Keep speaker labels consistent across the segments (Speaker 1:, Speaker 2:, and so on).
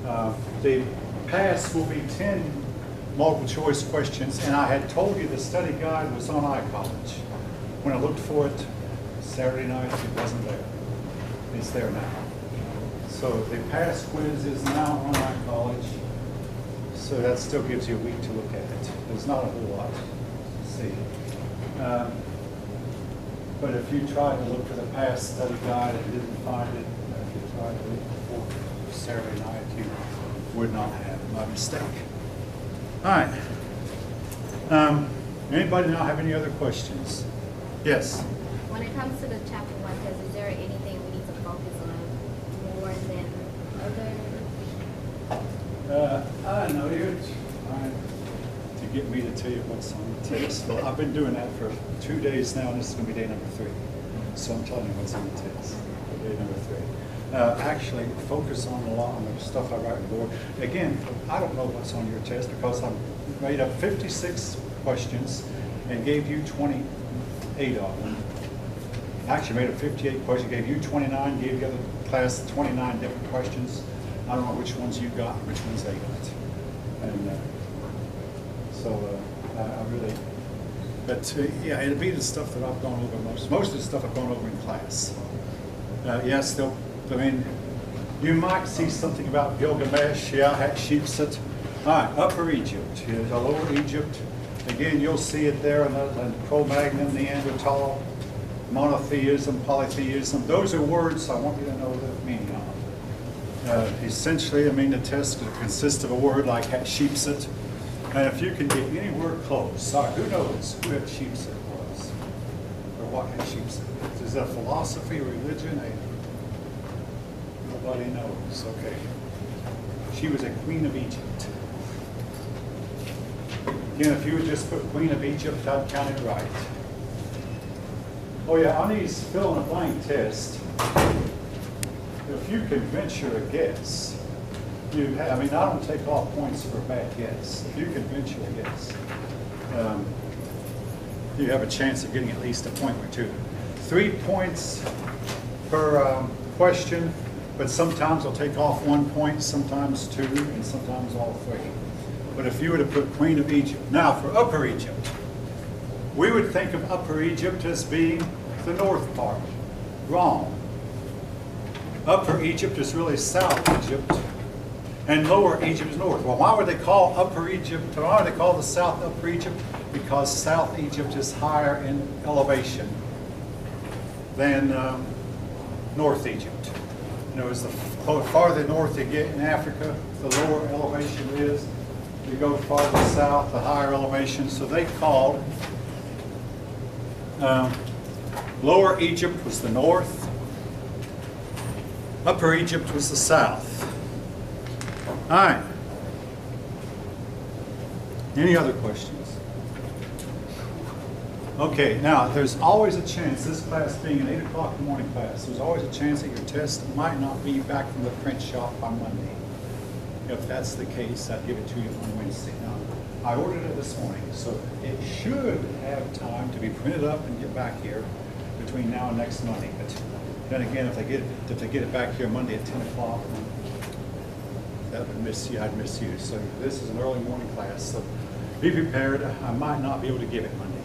Speaker 1: The past will be 10 multiple choice questions, and I had told you the study guide was on iCollege. When I looked for it Saturday night, it wasn't there. It's there now. So the past quiz is now on iCollege, so that still gives you a week to look at it. There's not a whole lot to see. But if you tried to look for the past study guide and didn't find it, if you tried to look before Saturday night, you would not have. My mistake. All right. Anybody now have any other questions? Yes.
Speaker 2: When it comes to the chapter 1 test, is there anything we need to focus on more than other?
Speaker 1: I know you're trying to get me to tell you what's on the test. Well, I've been doing that for 2 days now, and this is going to be day number 3. So I'm telling you what's on the test. Day number 3. Actually, focus on a lot on the stuff I write on the board. Again, I don't know what's on your test because I made up 56 questions and gave you 28 of them. Actually, made up 58 questions, gave you 29, gave the other class 29 different questions. I don't know which ones you got and which ones they got. And I really, but yeah, it'll be the stuff that I've gone over most. Most of the stuff I've gone over in class. Yes, I mean, you might see something about Gilgamesh, Hatshepsut. All right, Upper Egypt, here's Lower Egypt. Again, you'll see it there in Cro-Magnon, Neanderthal, monotheism, polytheism. Those are words I want you to know the meaning of. Essentially, I mean, the test consists of a word like Hatshepsut. And if you can get any word close, sorry, who knows who Hatshepsut was? Or what Hatshepsut is? Is that philosophy, religion? Nobody knows. Okay. She was a queen of Egypt. Again, if you would just put Queen of Egypt, I'd count it right. Oh yeah, on these fill in the blank test, if you can venture a guess, I don't take off points for a bad guess. If you can venture a guess, you have a chance of getting at least a point or two. 3 points per question, but sometimes I'll take off 1 point, sometimes 2, and sometimes all 3. But if you were to put Queen of Egypt. Now for Upper Egypt, we would think of Upper Egypt as being the north part. Wrong. Upper Egypt is really South Egypt, and Lower Egypt is north. Well, why would they call Upper Egypt, or why would they call the South Upper Egypt? Because South Egypt is higher in elevation than North Egypt. You know, as the farther north you get in Africa, the lower elevation it is. You go farther south, the higher elevation. So they called Lower Egypt was the north, Upper Egypt was the south. All right. Any other questions? Okay, now there's always a chance, this class being an 8 o'clock in the morning class, there's always a chance that your test might not be back from the print shop on Monday. If that's the case, I'll give it to you on Wednesday. Now, I ordered it this morning, so it should have time to be printed up and get back here between now and next Monday. But then again, if they get it back here Monday at 10 o'clock, that would miss you, I'd miss you. So this is an early morning class, so be prepared. I might not be able to give it Monday.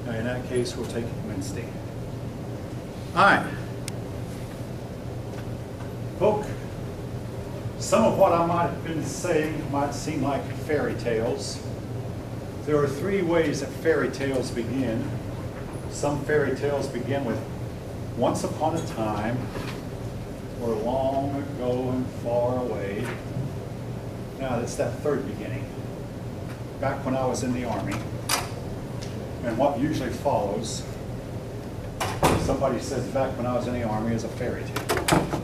Speaker 1: Now, in that case, we'll take it Wednesday. All right. Folk, some of what I might have been saying might seem like fairy tales. There are 3 ways that fairy tales begin. Some fairy tales begin with once upon a time, or long ago and far away. Now that's that third beginning. Back when I was in the Army, and what usually follows, somebody says back when I was in the Army, is a fairy tale.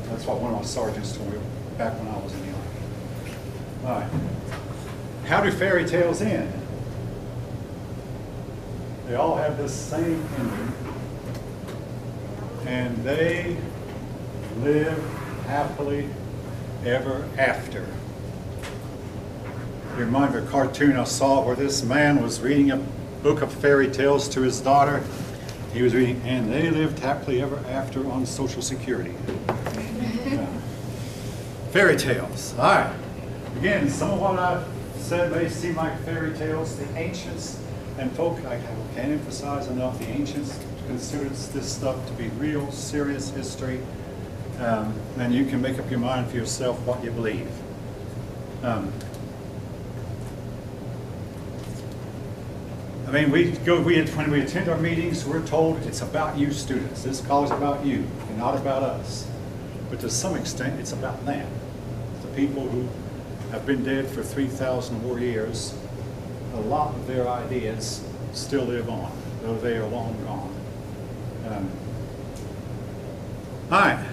Speaker 1: That's what one of my sergeants told me back when I was in the Army. All right. How do fairy tales end? They all have this same ending. And they live happily ever after. You remind me of a cartoon I saw where this man was reading a book of fairy tales to his daughter. He was reading, and they lived happily ever after on Social Security. Fairy tales. All right. Again, some of what I've said may seem like fairy tales. The ancients and folk, I can't emphasize enough, the ancients considered this stuff to be real, serious history. And you can make up your mind for yourself what you believe. I mean, when we attend our meetings, we're told it's about you students. This call is about you and not about us. But to some extent, it's about them. The people who have been dead for 3,000 more years, a lot of their ideas still live on, though they are long gone. All right.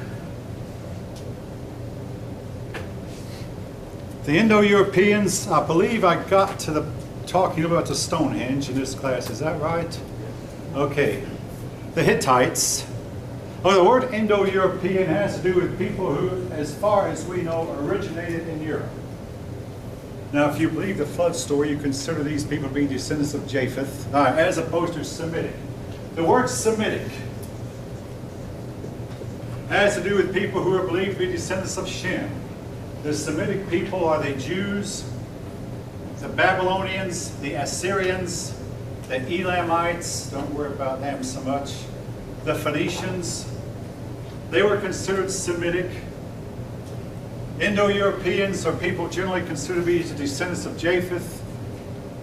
Speaker 1: The Indo-Europeans, I believe I got to the talking about the Stonehenge in this class. Is that right? Okay. The Hittites. Oh, the word Indo-European has to do with people who, as far as we know, originated in Europe. Now, if you believe the flood story, you consider these people to be descendants of Japheth, as opposed to Semitic. The word Semitic has to do with people who are believed to be descendants of Shem. The Semitic people are the Jews, the Babylonians, the Assyrians, the Elamites, don't worry about them so much, the Phoenicians. They were considered Semitic. Indo-Europeans are people generally considered to be the descendants of Japheth.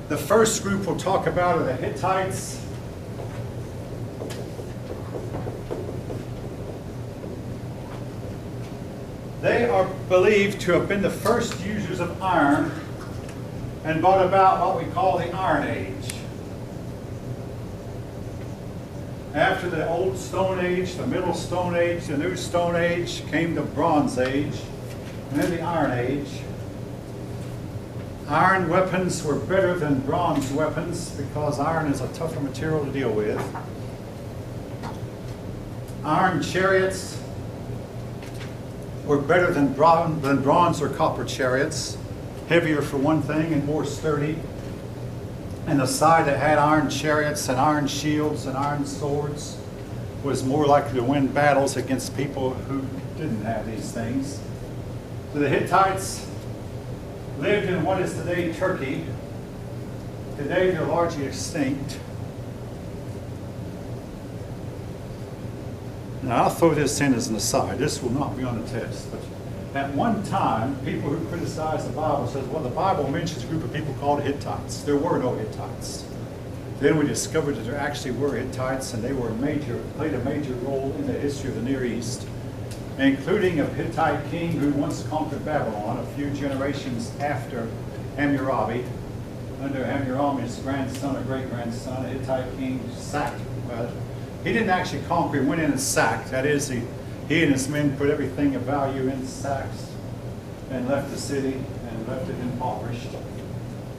Speaker 1: The first group we'll talk about are the Hittites. They are believed to have been the first users of iron and brought about what we call the Iron Age. After the Old Stone Age, the Middle Stone Age, the New Stone Age, came the Bronze Age, and then the Iron Age. Iron weapons were better than bronze weapons because iron is a tougher material to deal with. Iron chariots were better than bronze or copper chariots, heavier for one thing and more sturdy. And the side that had iron chariots and iron shields and iron swords was more likely to win battles against people who didn't have these things. So the Hittites lived in what is today Turkey. Today they're largely extinct. Now I'll throw this in as an aside. This will not be on the test. But at one time, people who criticize the Bible says, well, the Bible mentions a group of people called Hittites. There were no Hittites. Then we discovered that there actually were Hittites, and they were played a major role in the history of the Near East, including a Hittite king who once conquered Babylon a few generations after Hammurabi. Under Hammurabi's grandson or great-grandson, a Hittite king sacked. He didn't actually conquer, he went in and sacked. That is, he and his men put everything of value in sacks and left the city and left it impoverished.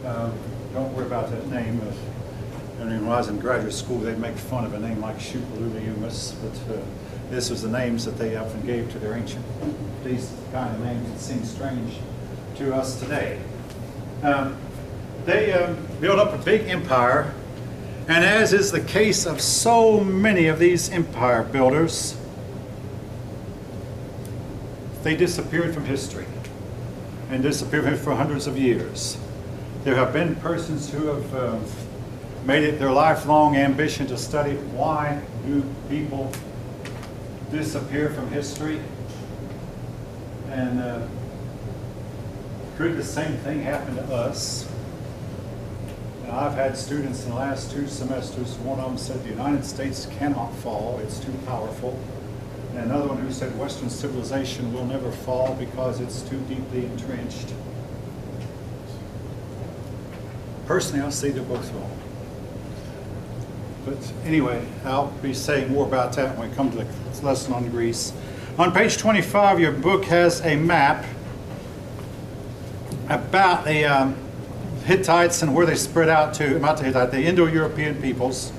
Speaker 1: Don't worry about that name. I mean, when I was in graduate school, they'd make fun of a name like Shupalulumus, but this was the names that they often gave to their ancient. These kind of names that seem strange to us today. They built up a big empire, and as is the case of so many of these empire builders, they disappeared from history and disappeared for hundreds of years. There have been persons who have made it their lifelong ambition to study why do people disappear from history, and could the same thing happen to us? Now, I've had students in the last 2 semesters, one of them said the United States cannot fall, it's too powerful. And another one who said Western civilization will never fall because it's too deeply entrenched. Personally, I say they're both wrong. But anyway, I'll be saying more about that when we come to the lesson on Greece. On page 25, your book has a map about the Hittites and where they spread out to, not the Hittites, the Indo-European peoples.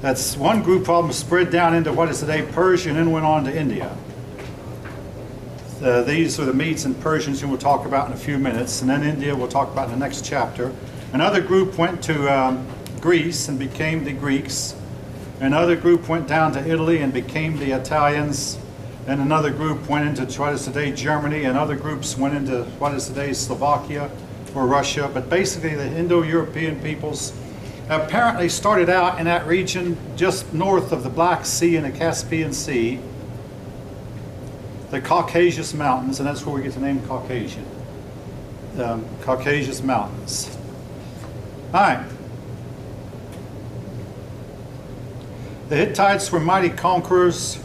Speaker 1: That's one group of them spread down into what is today Persia and then went on to India. These are the Medes and Persians who we'll talk about in a few minutes, and then India we'll talk about in the next chapter. Another group went to Greece and became the Greeks. Another group went down to Italy and became the Italians. and another group went into what is today Germany, and other groups went into what is today Slovakia or Russia. But basically the Indo-European peoples apparently started out in that region just north of the Black Sea and the Caspian Sea, the Caucasus Mountains, and that's where we get the name Caucasian. Caucasus Mountains. All right. The Hittites were mighty conquerors,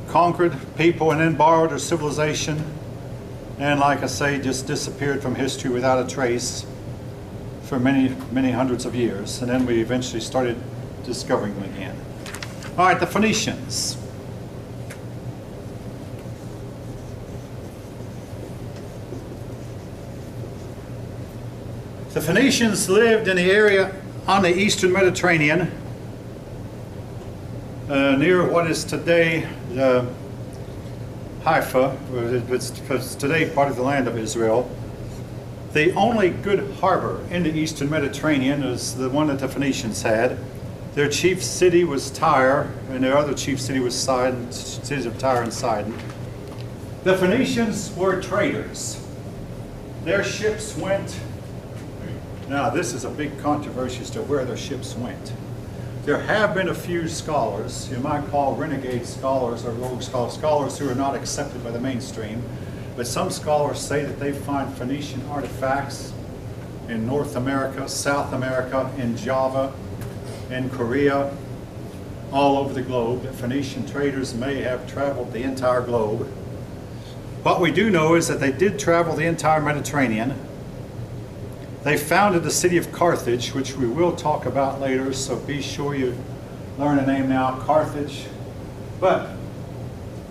Speaker 1: conquered people and then borrowed their civilization, and like I say, just disappeared from history without a trace for many, many hundreds of years, and then we eventually started discovering them again. All right, the Phoenicians. The Phoenicians lived in the area on the eastern Mediterranean, near what is today Haifa, it's today part of the land of Israel. The only good harbor in the eastern Mediterranean is the one that the Phoenicians had. Their chief city was Tyre, and their other chief city was Sidon, cities of Tyre and Sidon. The Phoenicians were traders. Their ships went. Now, this is a big controversy as to where their ships went. There have been a few scholars, you might call renegade scholars or rogue scholars who are not accepted by the mainstream, but some scholars say that they find Phoenician artifacts in North America, South America, in Java, in Korea, all over the globe, that Phoenician traders may have traveled the entire globe. What we do know is that they did travel the entire Mediterranean. They founded the city of Carthage, which we will talk about later, so be sure you learn the name now, Carthage. But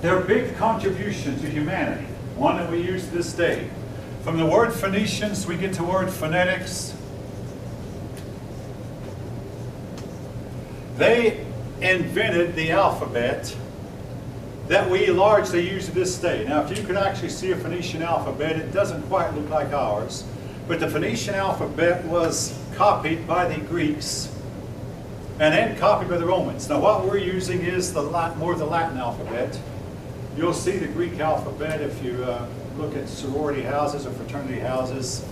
Speaker 1: their big contribution to humanity, one that we use to this day, from the word Phoenicians, we get the word phonetics. They invented the alphabet that we largely use to this day. Now, if you could actually see a Phoenician alphabet, it doesn't quite look like ours. But the Phoenician alphabet was copied by the Greeks and then copied by the Romans. Now what we're using is more of the Latin alphabet. You'll see the Greek alphabet if you look at sorority houses or fraternity houses.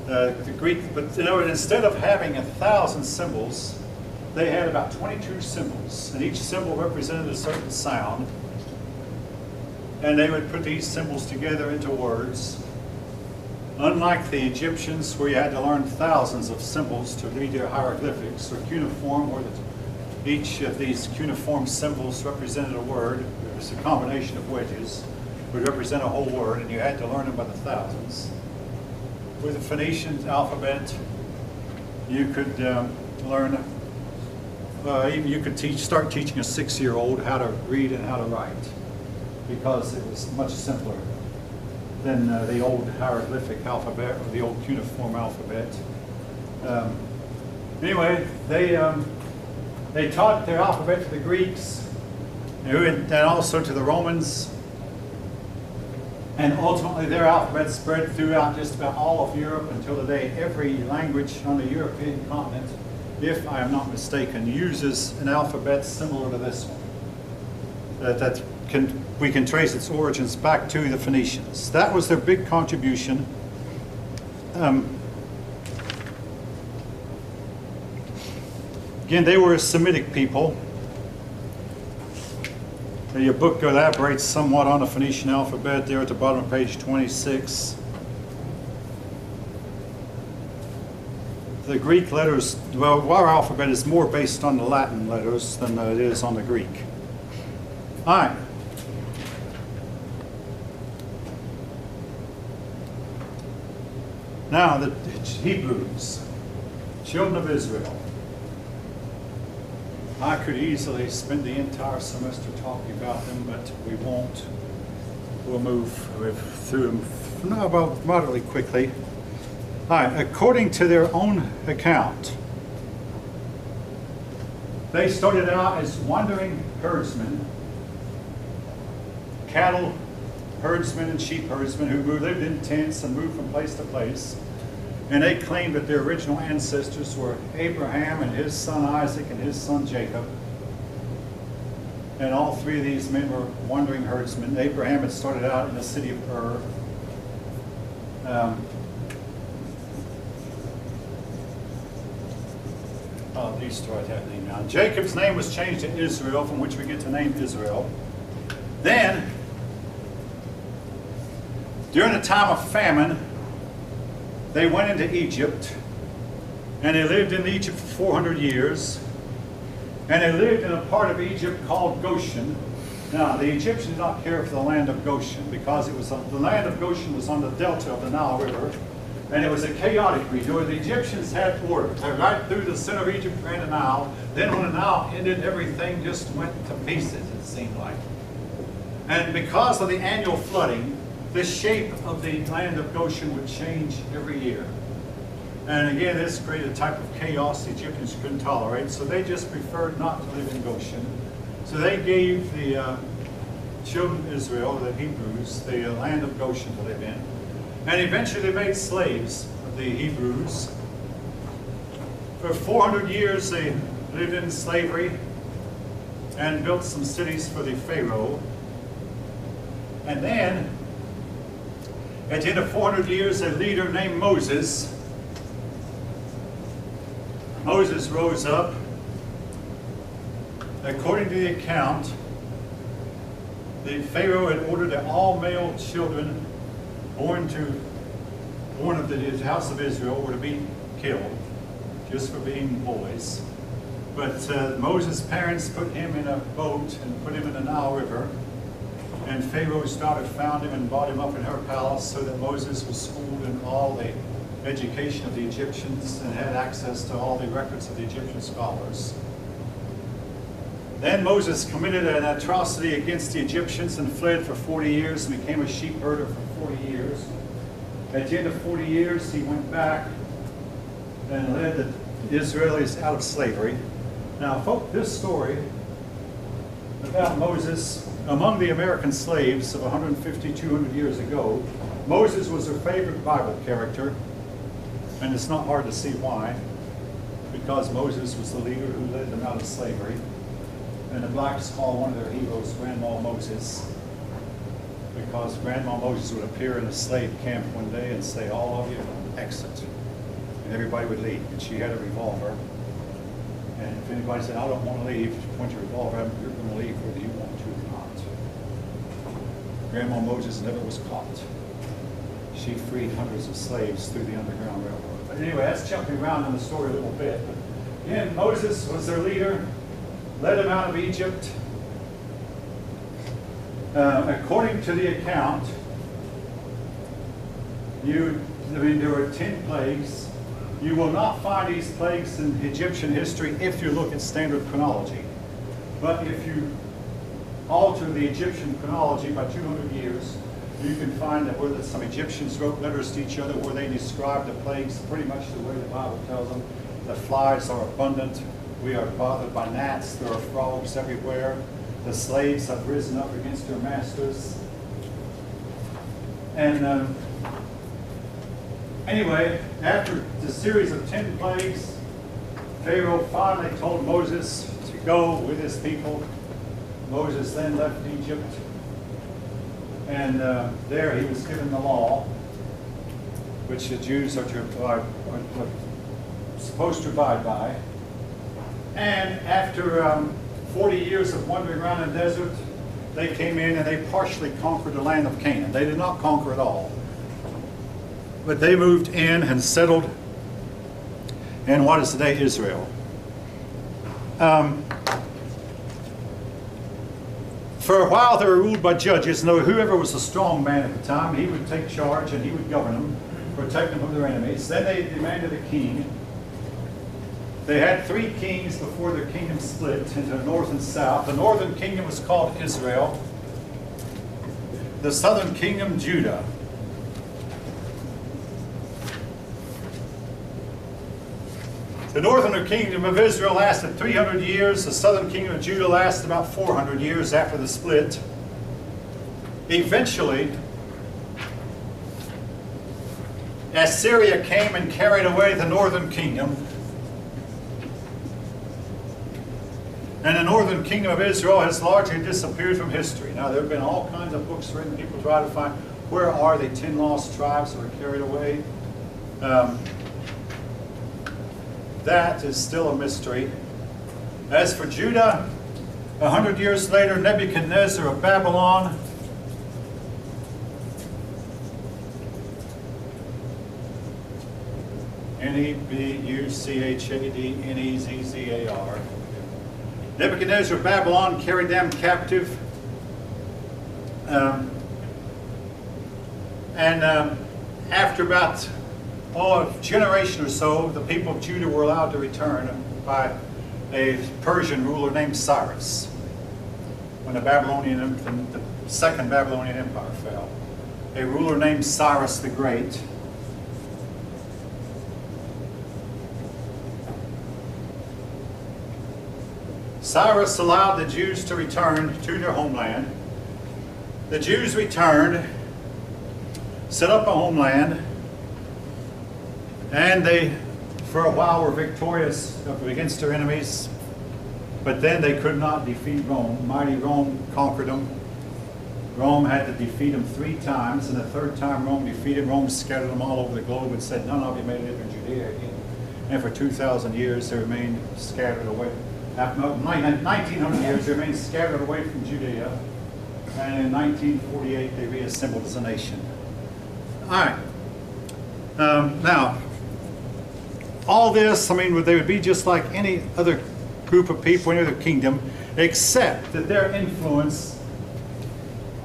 Speaker 1: The Greek, but you know, instead of having 1,000 symbols, they had about 22 symbols, and each symbol represented a certain sound. And they would put these symbols together into words. Unlike the Egyptians, where you had to learn thousands of symbols to read their hieroglyphics, or cuneiform, where each of these cuneiform symbols represented a word. It was a combination of wedges, would represent a whole word, and you had to learn them by the thousands. With the Phoenician alphabet, you could learn, even you could start teaching a 6-year-old how to read and how to write, because it was much simpler than the old hieroglyphic alphabet or the old cuneiform alphabet. Anyway, they taught their alphabet to the Greeks and also to the Romans, and ultimately their alphabet spread throughout just about all of Europe until today. Every language on the European continent, if I am not mistaken, uses an alphabet similar to this one. We can trace its origins back to the Phoenicians. That was their big contribution. Again, they were a Semitic people. Your book elaborates somewhat on the Phoenician alphabet there at the bottom of page 26. The Greek letters, well, our alphabet is more based on the Latin letters than it is on the Greek. All right. Now, the Hebrews, children of Israel. I could easily spend the entire semester talking about them, but we won't. We'll move through them about moderately quickly. All right, according to their own account, they started out as wandering herdsmen, cattle herdsmen and sheep herdsmen who lived in tents and moved from place to place. And they claimed that their original ancestors were Abraham and his son Isaac and his son Jacob. And all three of these men were wandering herdsmen. Abraham had started out in the city of Ur. These two I have named now. Jacob's name was changed to Israel, from which we get the name Israel. Then, during a time of famine, they went into Egypt, and they lived in Egypt for 400 years. And they lived in a part of Egypt called Goshen. Now, the Egyptians did not care for the land of Goshen, because it was the land of Goshen was on the delta of the Nile River, and it was a chaotic region where the Egyptians had order. Right through the center of Egypt ran the Nile. Then when the Nile ended, everything just went to pieces, it seemed like. And because of the annual flooding, the shape of the land of Goshen would change every year. And again, this created a type of chaos the Egyptians couldn't tolerate, so they just preferred not to live in Goshen. So they gave the children of Israel, the Hebrews, the land of Goshen to live in. And eventually they made slaves of the Hebrews. For 400 years they lived in slavery and built some cities for the Pharaoh. And then, at the end of 400 years, a leader named Moses rose up. According to the account, the Pharaoh had ordered that all male children born of the house of Israel were to be killed, just for being boys. But Moses' parents put him in a boat and put him in the Nile River. And Pharaoh's daughter found him and brought him up in her palace, so that Moses was schooled in all the education of the Egyptians and had access to all the records of the Egyptian scholars. Then Moses committed an atrocity against the Egyptians and fled for 40 years and became a sheep herder for 40 years. At the end of 40 years, he went back and led the Israelis out of slavery. Now, folks, this story about Moses, among the American slaves of 150, 200 years ago, Moses was their favorite Bible character, and it's not hard to see why, because Moses was the leader who led them out of slavery. And the blacks call one of their heroes Grandma Moses, because Grandma Moses would appear in a slave camp one day and say, "All of you, exit." And everybody would leave. And she had a revolver. And if anybody said, "I don't want to leave," she pointed your revolver at them, "You're going to leave whether you want to or not." Grandma Moses never was caught. She freed hundreds of slaves through the Underground Railroad. But anyway, that's jumping around in the story a little bit. Again, Moses was their leader, led them out of Egypt. According to the account, there were 10 plagues. You will not find these plagues in Egyptian history if you look at standard chronology. But if you alter the Egyptian chronology by 200 years, you can find that where some Egyptians wrote letters to each other where they described the plagues pretty much the way the Bible tells them. The flies are abundant. We are bothered by gnats. There are frogs everywhere. The slaves have risen up against their masters. And anyway, after the series of 10 plagues, Pharaoh finally told Moses to go with his people. Moses then left Egypt. And there he was given the law, which the Jews are supposed to abide by. And after 40 years of wandering around in the desert, they came in and they partially conquered the land of Canaan. They did not conquer it all. But they moved in and settled in what is today Israel. For a while they were ruled by judges, and whoever was a strong man at the time, he would take charge and he would govern them, protect them from their enemies. Then they demanded a king. They had 3 kings before their kingdom split into north and south. The northern kingdom was called Israel. The southern kingdom, Judah. The northern kingdom of Israel lasted 300 years. The southern kingdom of Judah lasted about 400 years after the split. Eventually, Assyria came and carried away the northern kingdom. And the northern kingdom of Israel has largely disappeared from history. Now, there have been all kinds of books written. People try to find where are the 10 lost tribes that were carried away. That is still a mystery. As for Judah, 100 years later, Nebuchadnezzar of Babylon Nebuchadnezzar. Nebuchadnezzar of Babylon carried them captive. After about a generation or so, the people of Judah were allowed to return by a Persian ruler named Cyrus when the second Babylonian Empire fell. A ruler named Cyrus the Great. Cyrus allowed the Jews to return to their homeland. The Jews returned, set up a homeland, and they, for a while, were victorious against their enemies, but then they could not defeat Rome. Mighty Rome conquered them. Rome had to defeat them 3 times, and the 3rd time Rome defeated, Rome scattered them all over the globe and said, none of you made it in Judea again. And for 2,000 years, they remained scattered away. After 1,900 years, they remained scattered away from Judea. And in 1948, they reassembled as a nation. All right. Now, all this, they would be just like any other group of people, any other kingdom, except that their influence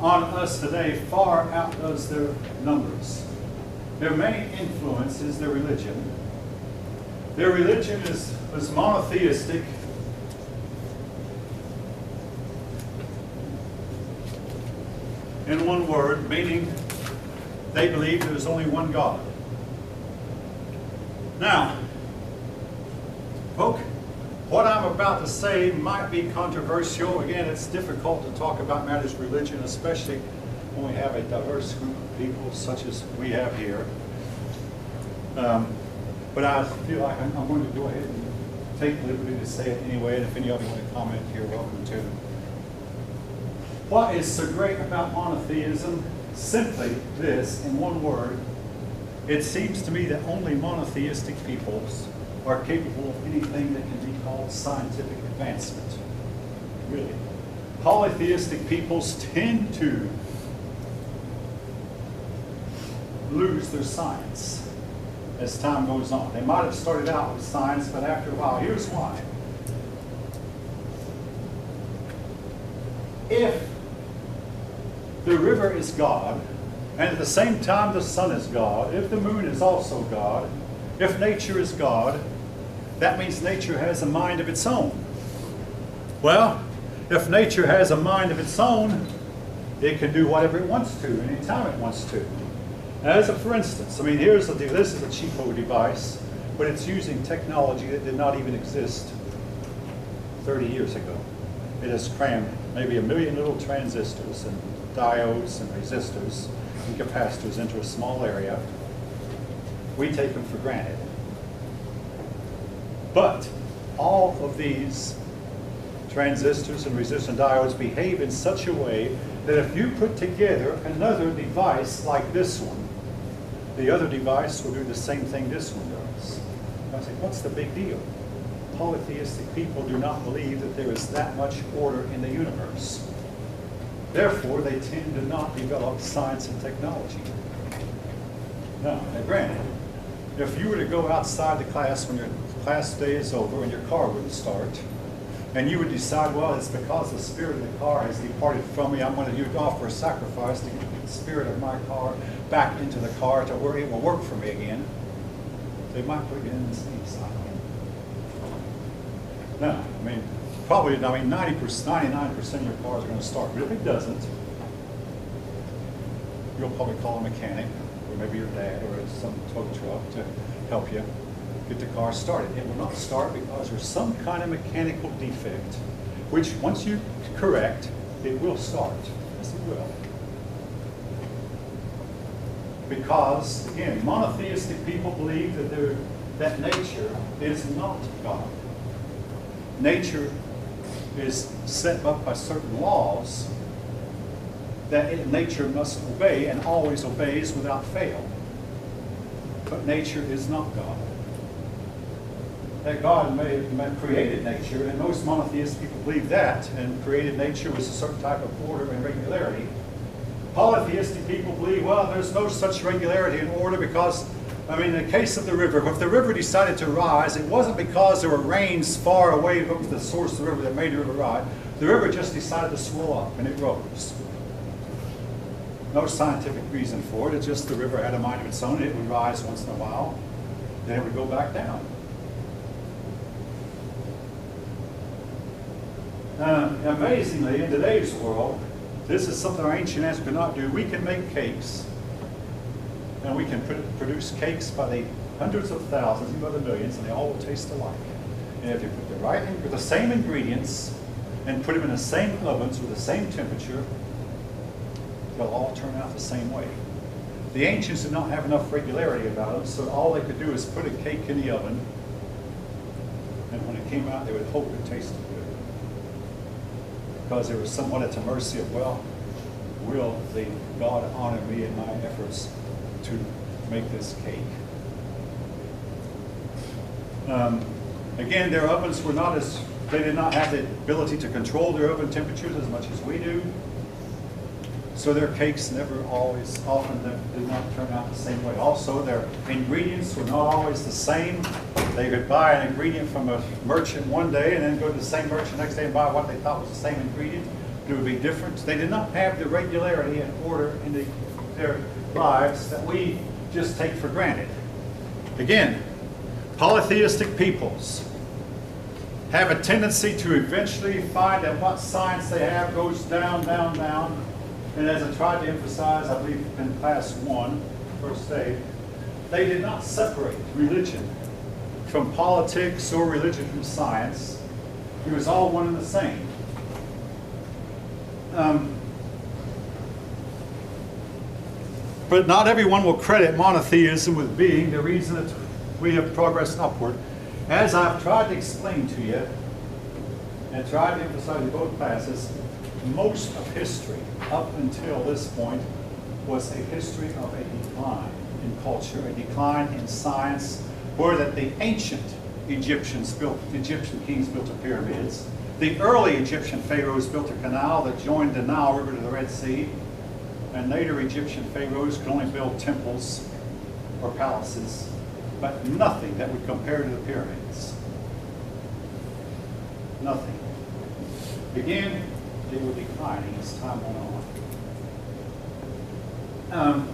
Speaker 1: on us today far outdoes their numbers. Their main influence is their religion. Their religion is monotheistic. In one word, meaning they believe there's only one God. Now, folks, what I'm about to say might be controversial. Again, it's difficult to talk about matters of religion, especially when we have a diverse group of people such as we have here. But I feel like I'm going to go ahead and take liberty to say it anyway, and if any of you want to comment, you're welcome to. What is so great about monotheism? Simply this, in one word. It seems to me that only monotheistic peoples are capable of anything that can be called scientific advancement. Really. Polytheistic peoples tend to lose their science as time goes on. They might have started out with science, but after a while, here's why. If the river is God, and at the same time the sun is God, if the moon is also God, if nature is God, that means nature has a mind of its own. Well, if nature has a mind of its own, it can do whatever it wants to, anytime it wants to. As for instance, this is a cheapo device, but it's using technology that did not even exist 30 years ago. It has crammed maybe 1 million little transistors and diodes and resistors and capacitors into a small area. We take them for granted. But all of these transistors and resistors and diodes behave in such a way that if you put together another device like this one, the other device will do the same thing this one does. I say, what's the big deal? Polytheistic people do not believe that there is that much order in the universe. Therefore, they tend to not develop science and technology. Now, granted, if you were to go outside the class when your class day is over and your car wouldn't start, and you would decide, well, it's because the spirit of the car has departed from me, I'm going to offer a sacrifice to get the spirit of my car back into the car to where it will work for me again, they might put you in the same side. No, probably, 90%, 99% of your cars are going to start. But if it doesn't, you'll probably call a mechanic, or maybe your dad, or some tow truck to help you get the car started. It will not start because there's some kind of mechanical defect, which once you correct, it will start. Yes, it will. Because, again, monotheistic people believe that nature is not God. Nature is set up by certain laws that nature must obey and always obeys without fail. But nature is not God. That God created nature, and most monotheist people believe that, and created nature with a certain type of order and regularity. Polytheistic people believe, well, there's no such regularity and order because, I mean, in the case of the river, if the river decided to rise, it wasn't because there were rains far away from the source of the river that made the river rise. The river just decided to swell up, and it rose. No scientific reason for it. It's just the river had a mind of its own. It would rise once in a while, then it would go back down. Amazingly, in today's world, this is something our ancient ancestors could not do. We can make cakes, and we can produce cakes by the hundreds of thousands, even by the millions, and they all will taste alike. And if you put with the same ingredients and put them in the same ovens with the same temperature, they'll all turn out the same way. The ancients did not have enough regularity about them, so all they could do is put a cake in the oven, and when it came out, they would hope it tasted good. Because they were somewhat at the mercy of, well, will the God honor me in my efforts to make this cake? Again, their ovens were not as, they did not have the ability to control their oven temperatures as much as we do. So their cakes often did not turn out the same way. Also, their ingredients were not always the same. They could buy an ingredient from a merchant one day and then go to the same merchant the next day and buy what they thought was the same ingredient. It would be different. They did not have the regularity and order in their lives that we just take for granted. Again, polytheistic peoples have a tendency to eventually find that what science they have goes down, down, down. And as I tried to emphasize, I believe in class 1, first day, they did not separate religion from politics or religion from science. It was all one and the same. But not everyone will credit monotheism with being the reason that we have progressed upward. As I've tried to explain to you, and tried to emphasize in both classes, most of history up until this point was a history of a decline in culture, a decline in science, where that the ancient Egyptian kings built the pyramids. The early Egyptian pharaohs built a canal that joined the Nile River to the Red Sea, and later Egyptian pharaohs could only build temples or palaces, but nothing that would compare to the pyramids. Nothing. Again, they were declining as time went on.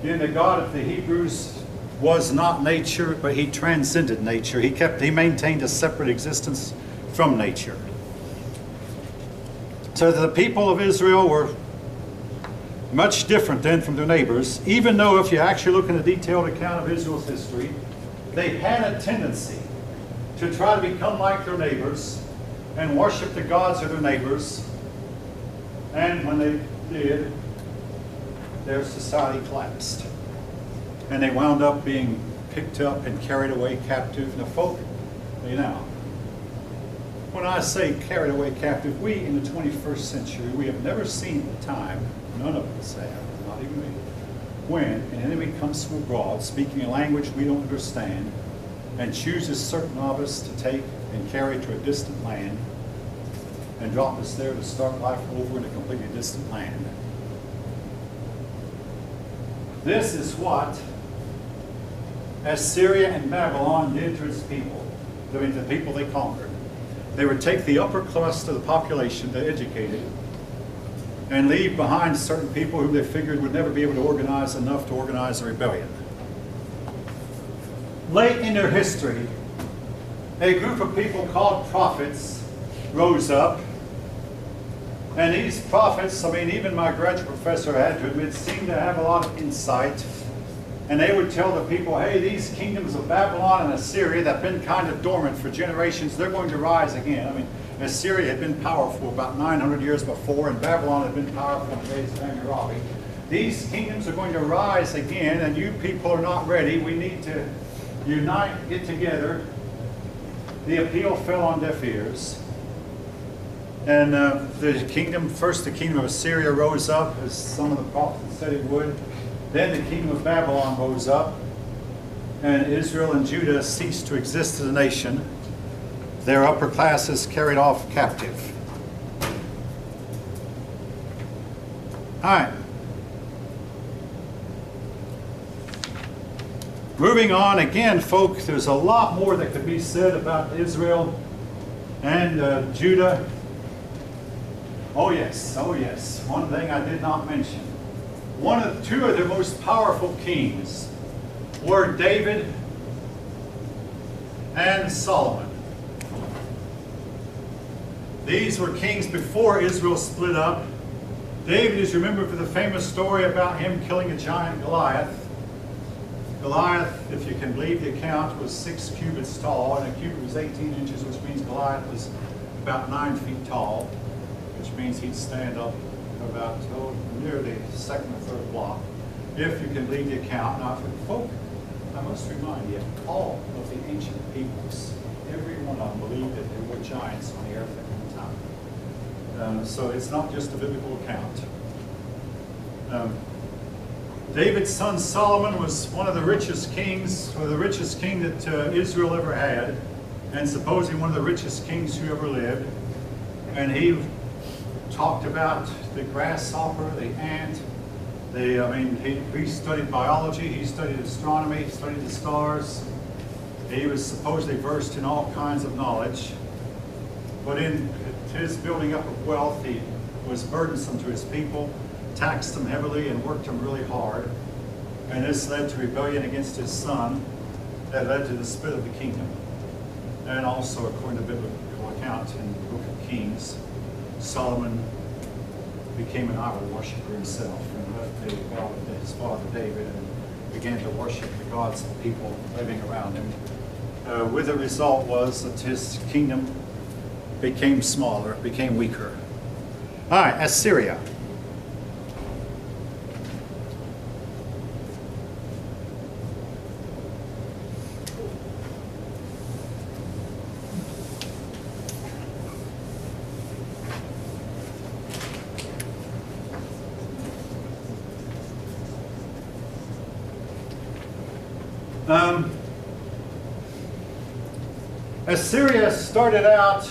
Speaker 1: Again, the God of the Hebrews was not nature, but he transcended nature. He maintained a separate existence from nature. So the people of Israel were much different then from their neighbors, even though if you actually look in a detailed account of Israel's history, they had a tendency to try to become like their neighbors and worship the gods of their neighbors. And when they did, their society collapsed. And they wound up being picked up and carried away captive. Now, folk, when I say carried away captive, we in the 21st century, we have never seen a time, none of us have, not even me, when an enemy comes from abroad speaking a language we don't understand and chooses certain of us to take and carry to a distant land and drop us there to start life over in a completely distant land. This is what Assyria and Babylon did to its people, the people they conquered. They would take the upper crust of the population, the educated, and leave behind certain people who they figured would never be able to organize enough to organize a rebellion. Late in their history, a group of people called prophets rose up. And these prophets, even my graduate professor had to admit, seemed to have a lot of insight. And they would tell the people, hey, these kingdoms of Babylon and Assyria that have been kind of dormant for generations, they're going to rise again. Assyria had been powerful about 900 years before, and Babylon had been powerful in the days of Hammurabi. These kingdoms are going to rise again, and you people are not ready. We need to unite, get together, the appeal fell on deaf ears. And the kingdom, first the kingdom of Assyria rose up, as some of the prophets said it would. Then the kingdom of Babylon rose up, and Israel and Judah ceased to exist as a nation. Their upper classes carried off captive. All right. Moving on, again, folks, there's a lot more that could be said about Israel and Judah. Oh yes, oh yes. One thing I did not mention. Two of their most powerful kings were David and Solomon. These were kings before Israel split up. David is remembered for the famous story about him killing a giant Goliath. Goliath, if you can believe the account, was 6 cubits tall, and a cubit was 18 inches, which means Goliath was about 9 feet tall, which means he'd stand up about near the second or third block, if you can believe the account. Now, folk, I must remind you, all of the ancient peoples, every one of them believed that there were giants on the earth at one time. So it's not just a biblical account. David's son Solomon was one of the richest kings, or the richest king that Israel ever had, and supposedly one of the richest kings who ever lived. And he talked about the grasshopper, the ant. He studied biology, he studied astronomy, he studied the stars. He was supposedly versed in all kinds of knowledge. But in his building up of wealth, he was burdensome to his people, taxed them heavily, and worked them really hard. And this led to rebellion against his son that led to the split of the kingdom. And also, according to biblical account in the book of Kings, Solomon became an idol worshiper himself and left the God of his father David and began to worship the gods of people living around him. With the result was that his kingdom became smaller, became weaker. All right, Assyria. Assyria started out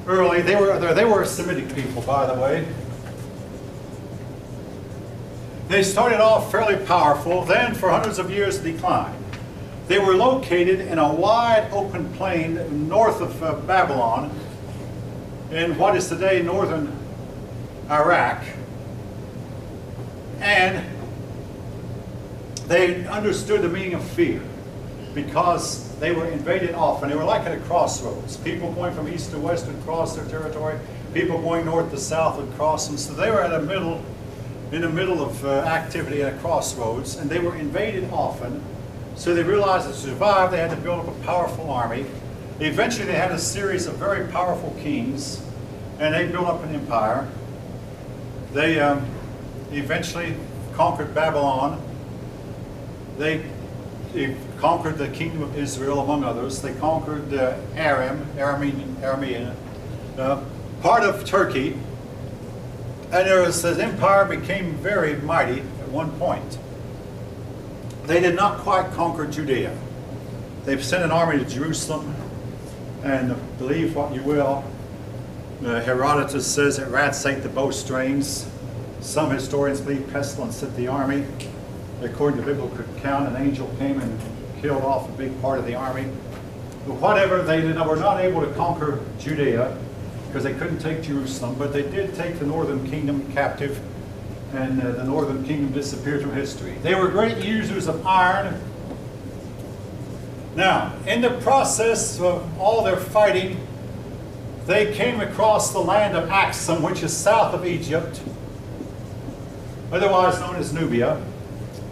Speaker 1: early. They were a Semitic people, by the way. They started off fairly powerful, then for hundreds of years declined. They were located in a wide open plain north of Babylon, in what is today northern Iraq. And they understood the meaning of fear, because they were invaded often. They were like at a crossroads. People going from east to west would cross their territory. People going north to south would cross them. So they were in the middle of activity at a crossroads, and they were invaded often. So they realized to survive, they had to build up a powerful army. Eventually, they had a series of very powerful kings, and they built up an empire. They eventually conquered Babylon. They conquered the kingdom of Israel, among others. They conquered Aramean, part of Turkey. And this empire became very mighty at one point. They did not quite conquer Judea. They sent an army to Jerusalem, and believe what you will, Herodotus says it rats ate the bowstrings. Some historians believe pestilence hit the army. According to biblical account, an angel came and killed off a big part of the army. But whatever, they were not able to conquer Judea because they couldn't take Jerusalem, but they did take the northern kingdom captive, and the northern kingdom disappeared from history. They were great users of iron. Now, in the process of all their fighting, they came across the land of Axum, which is south of Egypt, otherwise known as Nubia.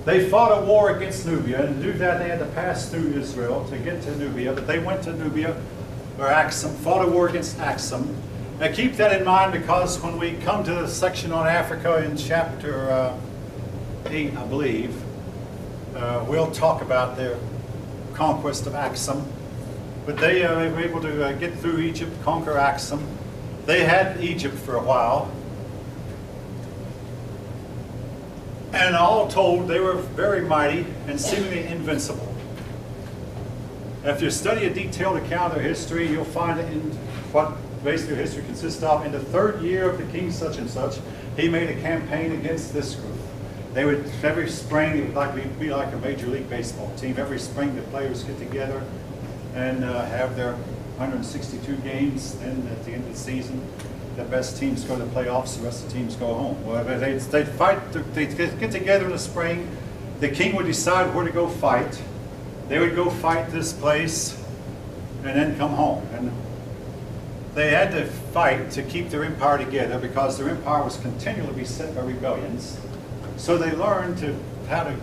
Speaker 1: They fought a war against Nubia, and to do that they had to pass through Israel to get to Nubia, but they went to Nubia, or Axum, fought a war against Axum. Now keep that in mind, because when we come to the section on Africa in chapter 8, I believe, we'll talk about their conquest of Axum. But they were able to get through Egypt, conquer Axum. They had Egypt for a while. And all told, they were very mighty and seemingly invincible. If you study a detailed account of their history, you'll find it in what basically their history consists of. In the 3rd year of the king such and such, he made a campaign against this group. They would, every spring, it would be like a Major League Baseball team. Every spring, the players get together and have their 162 games. Then at the end of the season, the best teams go to the playoffs, the rest of the teams go home. Well, they'd fight, they'd get together in the spring. The king would decide where to go fight. They would go fight this place and then come home. And they had to fight to keep their empire together because their empire was continually beset by rebellions. So they learned how to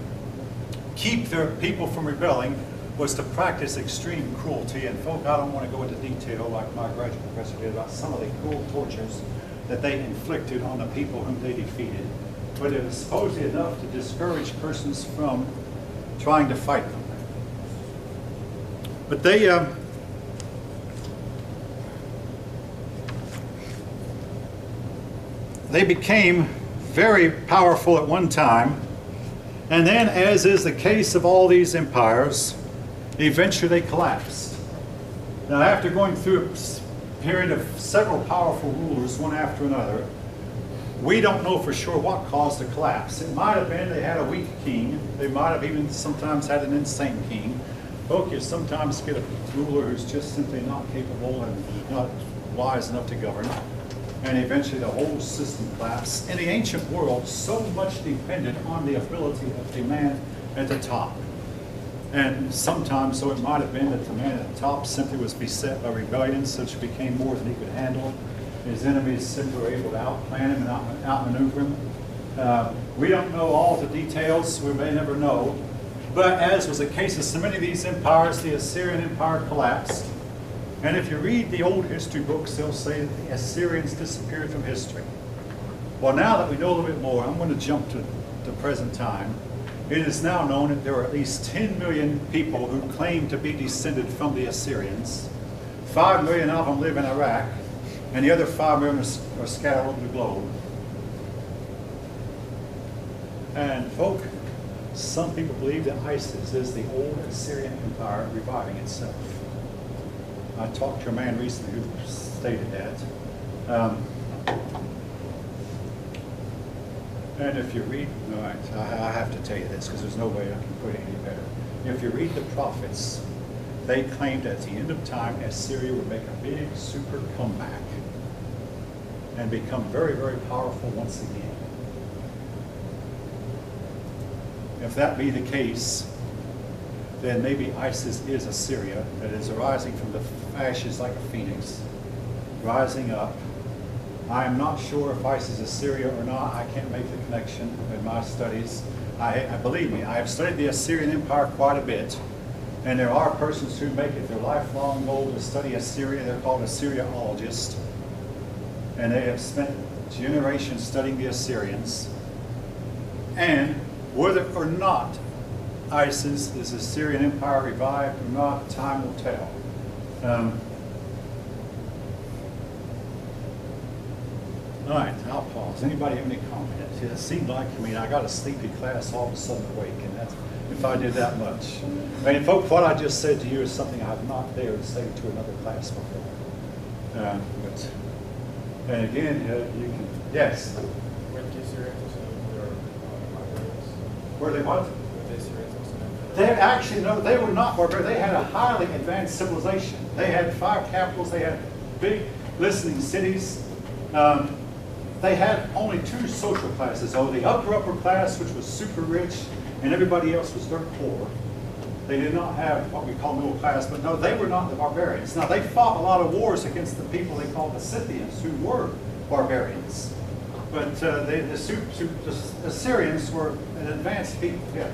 Speaker 1: keep their people from rebelling was to practice extreme cruelty. And folk, I don't want to go into detail like my graduate professor did about some of the cruel tortures that they inflicted on the people whom they defeated. But it was supposedly enough to discourage persons from trying to fight them. But they became very powerful at one time, and then, as is the case of all these empires, eventually they collapsed. Now, after going through a period of several powerful rulers, one after another, we don't know for sure what caused the collapse. It might have been they had a weak king. They might have even sometimes had an insane king. Folk, you sometimes get a ruler who's just simply not capable and not wise enough to govern. And eventually the whole system collapsed. In the ancient world, so much depended on the ability of the man at the top. And sometimes, so it might have been that the man at the top simply was beset by rebellions, which became more than he could handle. His enemies simply were able to outplan him and outmaneuver him. We don't know all the details, we may never know. But as was the case of so many of these empires, the Assyrian Empire collapsed. And if you read the old history books, they'll say that the Assyrians disappeared from history. Well, now that we know a little bit more, I'm going to jump to the present time. It is now known that there are at least 10 million people who claim to be descended from the Assyrians. 5 million of them live in Iraq, and the other 5 million are scattered over the globe. And folk, some people believe that ISIS is the old Assyrian Empire reviving itself. I talked to a man recently who stated that. And if you read, all right, I have to tell you this because there's no way I can put it any better. If you read the prophets, they claimed at the end of time Assyria would make a big super comeback and become very, very powerful once again. If that be the case, then maybe ISIS is Assyria that is arising from the ashes like a phoenix, rising up. I am not sure if ISIS is Syria or not. I can't make the connection in my studies. Believe me, I have studied the Assyrian Empire quite a bit, and there are persons who make it their lifelong goal to study Assyria. They're called Assyriologists, and they have spent generations studying the Assyrians. And whether or not ISIS is the Syrian Empire revived or not, time will tell. All right, I'll pause. Anybody have any comments? It seemed like, I got a sleepy class all of a sudden awake, and that's if I did that much. Folks, what I just said to you is something I have not dared to say to another class before. And again, you can, yes? Were they what? They actually, no, they were not barbaric. They had a highly advanced civilization. They had 5 capitals. They had big listening cities. They had only 2 social classes. Oh, the upper class, which was super rich, and everybody else was dirt poor. They did not have what we call middle class, but no, they were not the barbarians. Now, they fought a lot of wars against the people they called the Scythians, who were barbarians. But the Assyrians were an advanced people. Yeah.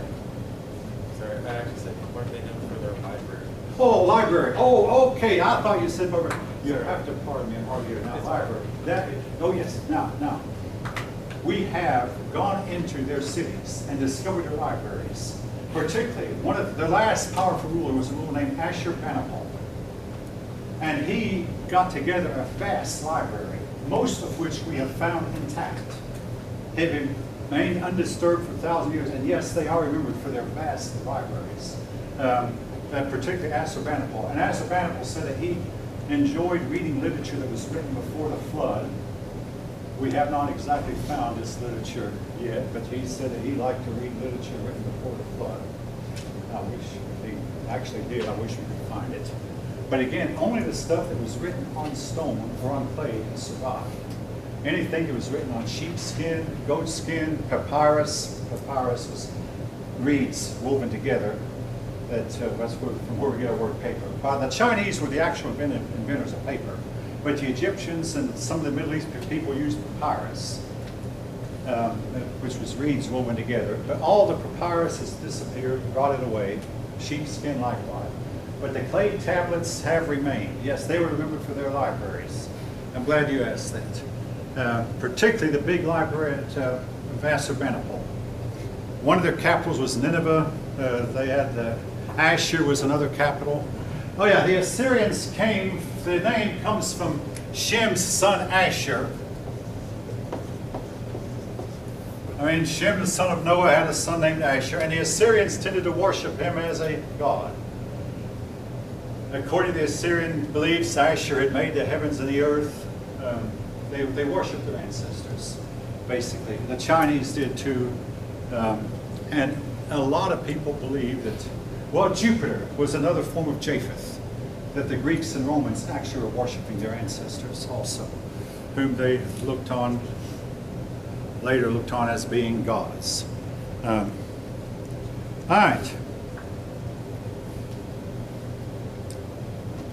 Speaker 3: Sorry, I actually said, weren't they known for their library?
Speaker 1: Oh, library. Oh, okay. I thought you said barbarian. You have to pardon me. I'm hard here now. Library. Oh, yes. Now. We have gone into their cities and discovered their libraries. Particularly, one of their last powerful ruler was a ruler named Ashurbanipal. And he got together a vast library, most of which we have found intact. It remained undisturbed for 1,000 years, and yes, they are remembered for their vast libraries. Particularly Assurbanipal. And Assurbanipal said that he enjoyed reading literature that was written before the flood. We have not exactly found this literature yet, but he said that he liked to read literature written before the flood. I wish, if he actually did, I wish we could find it. But again, only the stuff that was written on stone or on clay has survived. Anything that was written on sheepskin, goat skin, papyrus is reeds woven together. That's from where we get our word paper. The Chinese were the actual inventors of paper, but the Egyptians and some of the Middle East people used papyrus, which was reeds woven together. But all the papyrus has disappeared, rotted away, sheepskin likewise. But the clay tablets have remained. Yes, they were remembered for their libraries. I'm glad you asked that. Particularly the big library at Assurbanipal. One of their capitals was Nineveh. They had Ashur was another capital. Oh yeah, the Assyrians came, the name comes from Shem's son Ashur. Shem, the son of Noah, had a son named Ashur, and the Assyrians tended to worship him as a god. According to the Assyrian beliefs, Ashur had made the heavens and the earth. They worshiped their ancestors, basically. The Chinese did too. And a lot of people believe that, well, Jupiter was another form of Japheth, that the Greeks and Romans actually were worshiping their ancestors also, whom they later looked on as being gods. All right.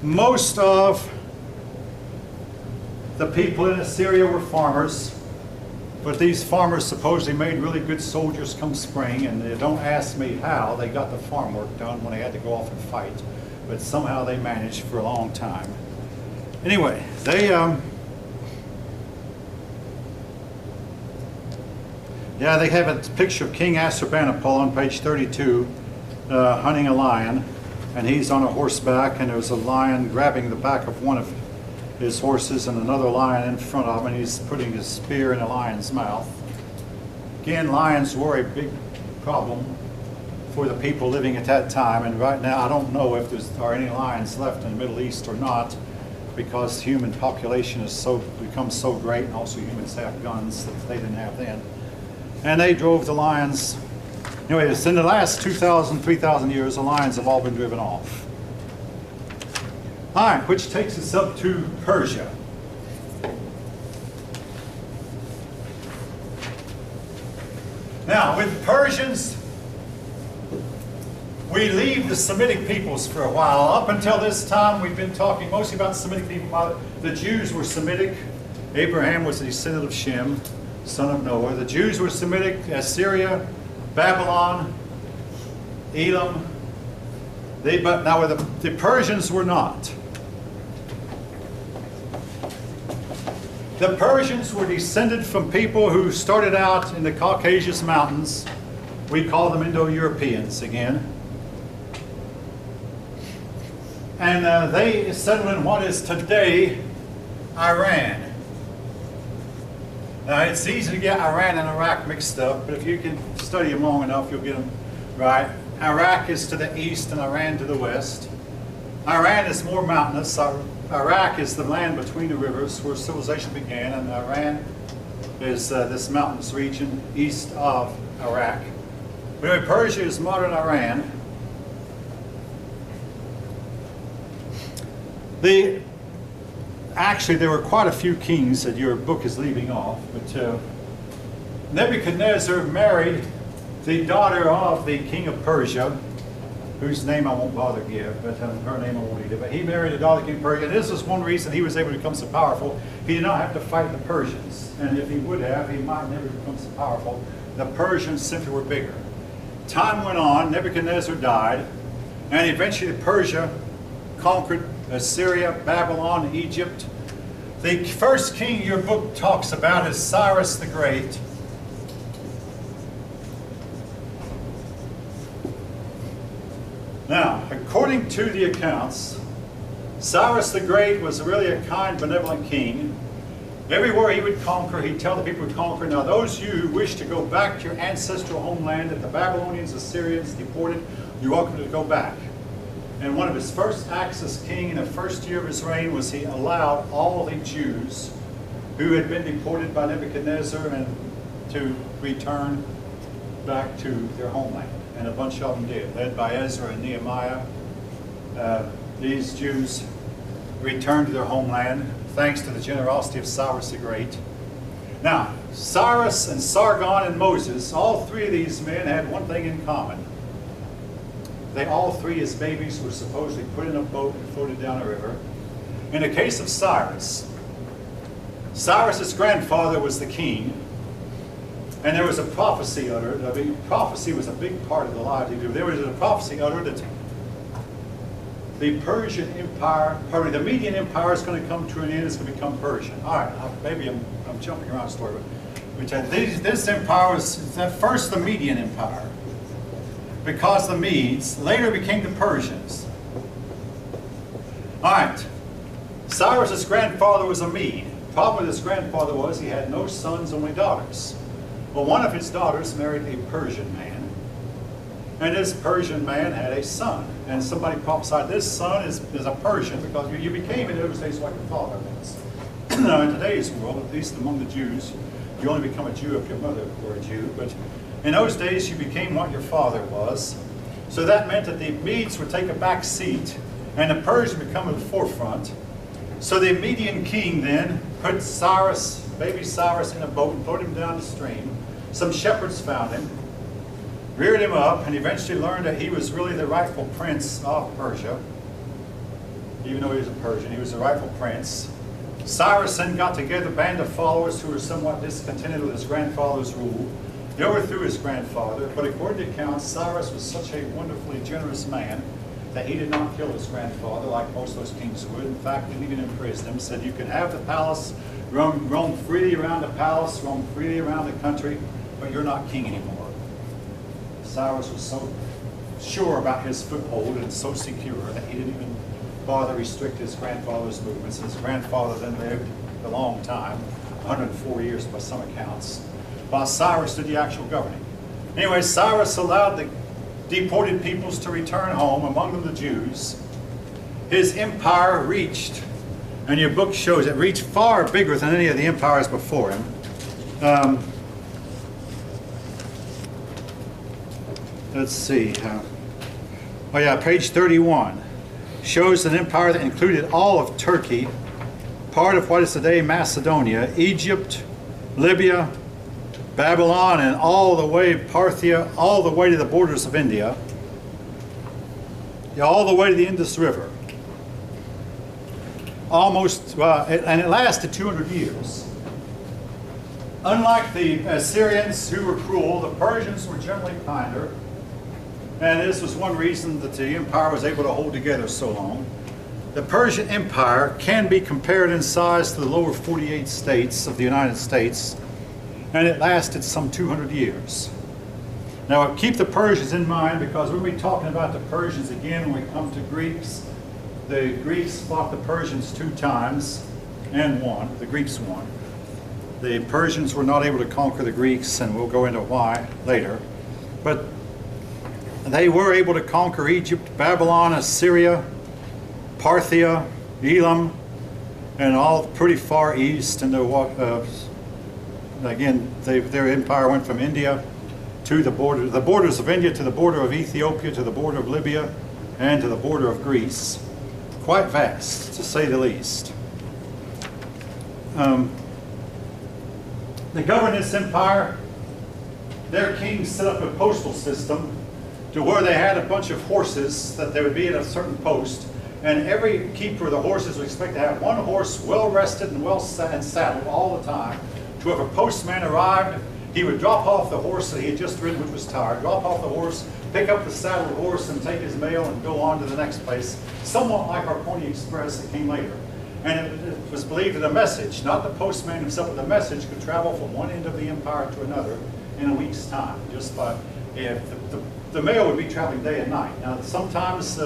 Speaker 1: Most of the people in Assyria were farmers, but these farmers supposedly made really good soldiers come spring, and don't ask me how they got the farm work done when they had to go off and fight, but somehow they managed for a long time. Anyway, they have a picture of King Assurbanipal on page 32 hunting a lion, and he's on a horseback, and there's a lion grabbing the back of one of his horses and another lion in front of him, and he's putting his spear in the lion's mouth. Again, lions were a big problem for the people living at that time, and right now I don't know if there are any lions left in the Middle East or not, because human population has become so great, and also humans have guns that they didn't have then. And they drove the lions. Anyway, in the last 2,000, 3,000 years, the lions have all been driven off. All right, which takes us up to Persia. Now, with Persians, we leave the Semitic peoples for a while. Up until this time, we've been talking mostly about Semitic people. The Jews were Semitic. Abraham was a descendant of Shem, son of Noah. The Jews were Semitic. Assyria, Babylon, Elam. Now the Persians were not. The Persians were descended from people who started out in the Caucasus Mountains. We call them Indo-Europeans again. And they settled in what is today Iran. Now, it's easy to get Iran and Iraq mixed up, but if you can study them long enough, you'll get them right. Iraq is to the east and Iran to the west. Iran is more mountainous. Iraq is the land between the rivers where civilization began, and Iran is this mountainous region east of Iraq. But anyway, Persia is modern Iran. Actually, there were quite a few kings that your book is leaving off, but Nebuchadnezzar married the daughter of the king of Persia, whose name I won't bother to give, but her name I won't either. But he married the daughter of the king of Persia, and this is one reason he was able to become so powerful. He did not have to fight the Persians, and if he would have, he might never become so powerful. The Persians simply were bigger. Time went on, Nebuchadnezzar died, and eventually Persia conquered Assyria, Babylon, Egypt. The first king your book talks about is Cyrus the Great. Now, according to the accounts, Cyrus the Great was really a kind, benevolent king. Everywhere he would conquer, he'd tell the people to conquer, now those of you who wish to go back to your ancestral homeland that the Babylonians, Assyrians deported, you're welcome to go back. And one of his first acts as king in the first year of his reign was he allowed all the Jews who had been deported by Nebuchadnezzar and to return back to their homeland. And a bunch of them did, led by Ezra and Nehemiah. These Jews returned to their homeland thanks to the generosity of Cyrus the Great. Now, Cyrus and Sargon and Moses, all three of these men had one thing in common. They all three, as babies, were supposedly put in a boat and floated down a river. In the case of Cyrus, Cyrus's grandfather was the king, and there was a prophecy uttered. I mean, prophecy was a big part of the lives he lived. There was a prophecy uttered that the Persian Empire, pardon me, the Median Empire is going to come to an end. It's going to become Persian. All right, maybe I'm jumping around the story, but this empire was at first the Median Empire, because the Medes later became the Persians. All right, Cyrus's grandfather was a Mede. The problem with his grandfather was he had no sons, only daughters. Well, one of his daughters married a Persian man, and this Persian man had a son. And somebody prophesied, this son is a Persian, because you became in those days like your father was. Now, in today's world, at least among the Jews, you only become a Jew if your mother were a Jew. But in those days, you became what your father was. So that meant that the Medes would take a back seat, and the Persians would come to the forefront. So the Median king then put Cyrus, baby Cyrus, in a boat and floated him down the stream. Some shepherds found him, reared him up, and eventually learned that he was really the rightful prince of Persia. Even though he was a Persian, he was the rightful prince. Cyrus then got together a band of followers who were somewhat discontented with his grandfather's rule. They overthrew his grandfather, but according to accounts, Cyrus was such a wonderfully generous man that he did not kill his grandfather like most of those kings would. In fact, didn't even imprison him. Said, you can have the palace, roam freely around the palace, roam freely around the country, but you're not king anymore. Cyrus was so sure about his foothold and so secure that he didn't even bother to restrict his grandfather's movements. His grandfather then lived a long time, 104 years by some accounts, while Cyrus did the actual governing. Anyway, Cyrus allowed the deported peoples to return home, among them the Jews. His empire reached, and your book shows it, reached far bigger than any of the empires before him. Let's see. Oh yeah, page 31 shows an empire that included all of Turkey, part of what is today Macedonia, Egypt, Libya, Babylon, and all the way Parthia, all the way to the borders of India, all the way to the Indus River. Almost, and it lasted 200 years. Unlike the Assyrians, who were cruel, the Persians were generally kinder. And this was one reason that the empire was able to hold together so long. The Persian Empire can be compared in size to the lower 48 states of the United States, and it lasted some 200 years. Now, keep the Persians in mind, because we'll be talking about the Persians again when we come to Greeks. The Greeks fought the Persians 2 times and won. The Greeks won. The Persians were not able to conquer the Greeks, and we'll go into why later. But they were able to conquer Egypt, Babylon, Assyria, Parthia, Elam, and all pretty far east. And again, their empire went from India to the borders of India, to the border of Ethiopia, to the border of Libya, and to the border of Greece. Quite vast, to say the least. They governed this empire. Their kings set up a postal system to where they had a bunch of horses that they would be at a certain post, and every keeper of the horses would expect to have one horse well rested and well saddled all the time. To if a postman arrived, he would drop off the horse that he had just ridden, which was tired, drop off the horse, pick up the saddled horse, and take his mail and go on to the next place, somewhat like our Pony Express that came later. And it was believed that a message, not the postman himself, but the message could travel from one end of the empire to another in a week's time, just by, if the mail would be traveling day and night. Now, sometimes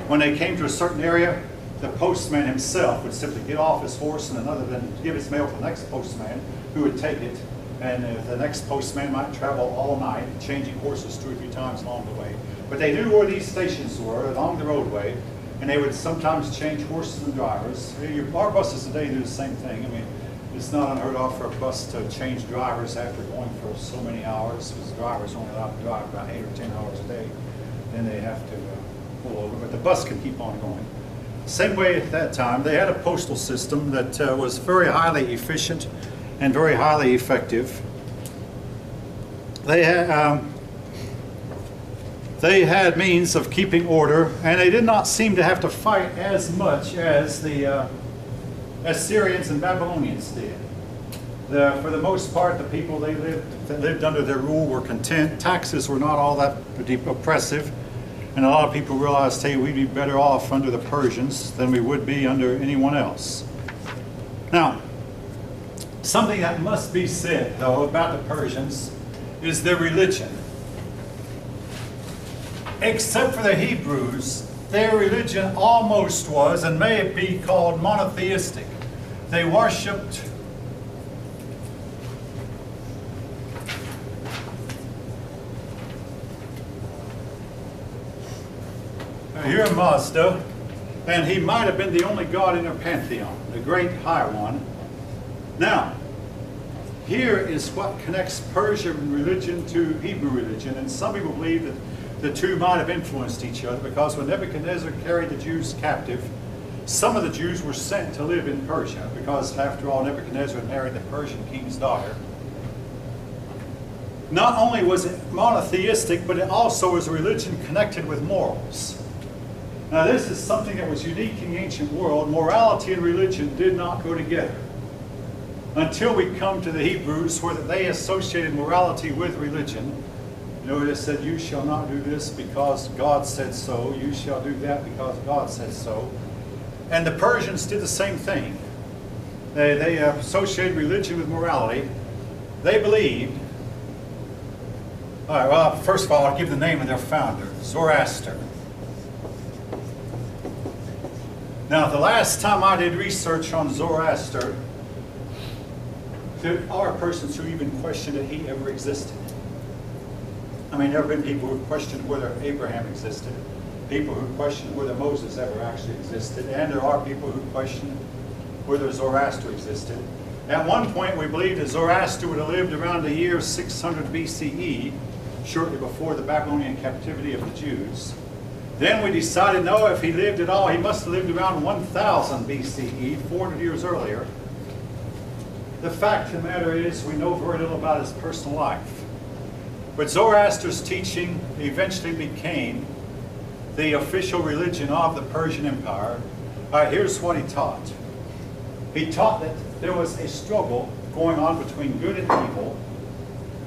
Speaker 1: When they came to a certain area, the postman himself would simply get off his horse, and another then give his mail to the next postman, who would take it. And the next postman might travel all night, changing horses 2 or 3 times along the way. But they knew where these stations were along the roadway, and they would sometimes change horses and drivers. Our buses today do the same thing. I mean, it's not unheard of for a bus to change drivers after going for so many hours, because drivers are only allowed to drive about 8 or 10 hours a day. Then they have to pull over, but the bus can keep on going. Same way at that time, they had a postal system that was very highly efficient and very highly effective. They had means of keeping order, and they did not seem to have to fight as much as the Assyrians and Babylonians did. For the most part, the people that lived under their rule were content. Taxes were not all that oppressive, and a lot of people realized, hey, we'd be better off under the Persians than we would be under anyone else. Now, something that must be said, though, about the Persians is their religion. Except for the Hebrews, their religion almost was, and may be called, monotheistic. They worshipped here Mazda, and he might have been the only god in their pantheon, the great high one. Now, here is what connects Persian religion to Hebrew religion, and some people believe that the two might have influenced each other, because when Nebuchadnezzar carried the Jews captive, some of the Jews were sent to live in Persia, because after all, Nebuchadnezzar had married the Persian king's daughter. Not only was it monotheistic, but it also was a religion connected with morals. Now, this is something that was unique in the ancient world. Morality and religion did not go together, until we come to the Hebrews, where they associated morality with religion. You know, they said, you shall not do this because God said so. You shall do that because God said so. And the Persians did the same thing. They associated religion with morality. They believed, all right, well, first of all, I'll give the name of their founder, Zoroaster. Now, the last time I did research on Zoroaster, there are persons who even question that he ever existed. I mean, there have been people who questioned whether Abraham existed, people who questioned whether Moses ever actually existed, and there are people who question whether Zoroaster existed. At one point, we believed that Zoroaster would have lived around the year 600 BCE, shortly before the Babylonian captivity of the Jews. Then we decided, no, if he lived at all, he must have lived around 1000 BCE, 400 years earlier. The fact of the matter is, we know very little about his personal life. But Zoroaster's teaching eventually became the official religion of the Persian Empire. Here's what he taught. He taught that there was a struggle going on between good and evil,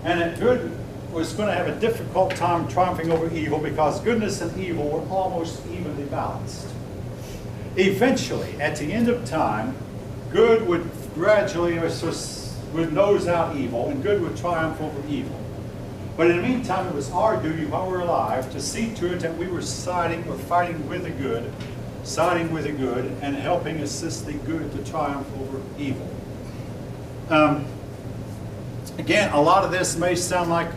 Speaker 1: and that good was going to have a difficult time triumphing over evil, because goodness and evil were almost evenly balanced. Eventually, at the end of time, good would gradually would nose out evil, and good would triumph over evil. But in the meantime, it was our duty while we were alive to see to it that we were fighting with the good, siding with the good, and helping assist the good to triumph over evil. Again, a lot of this may sound like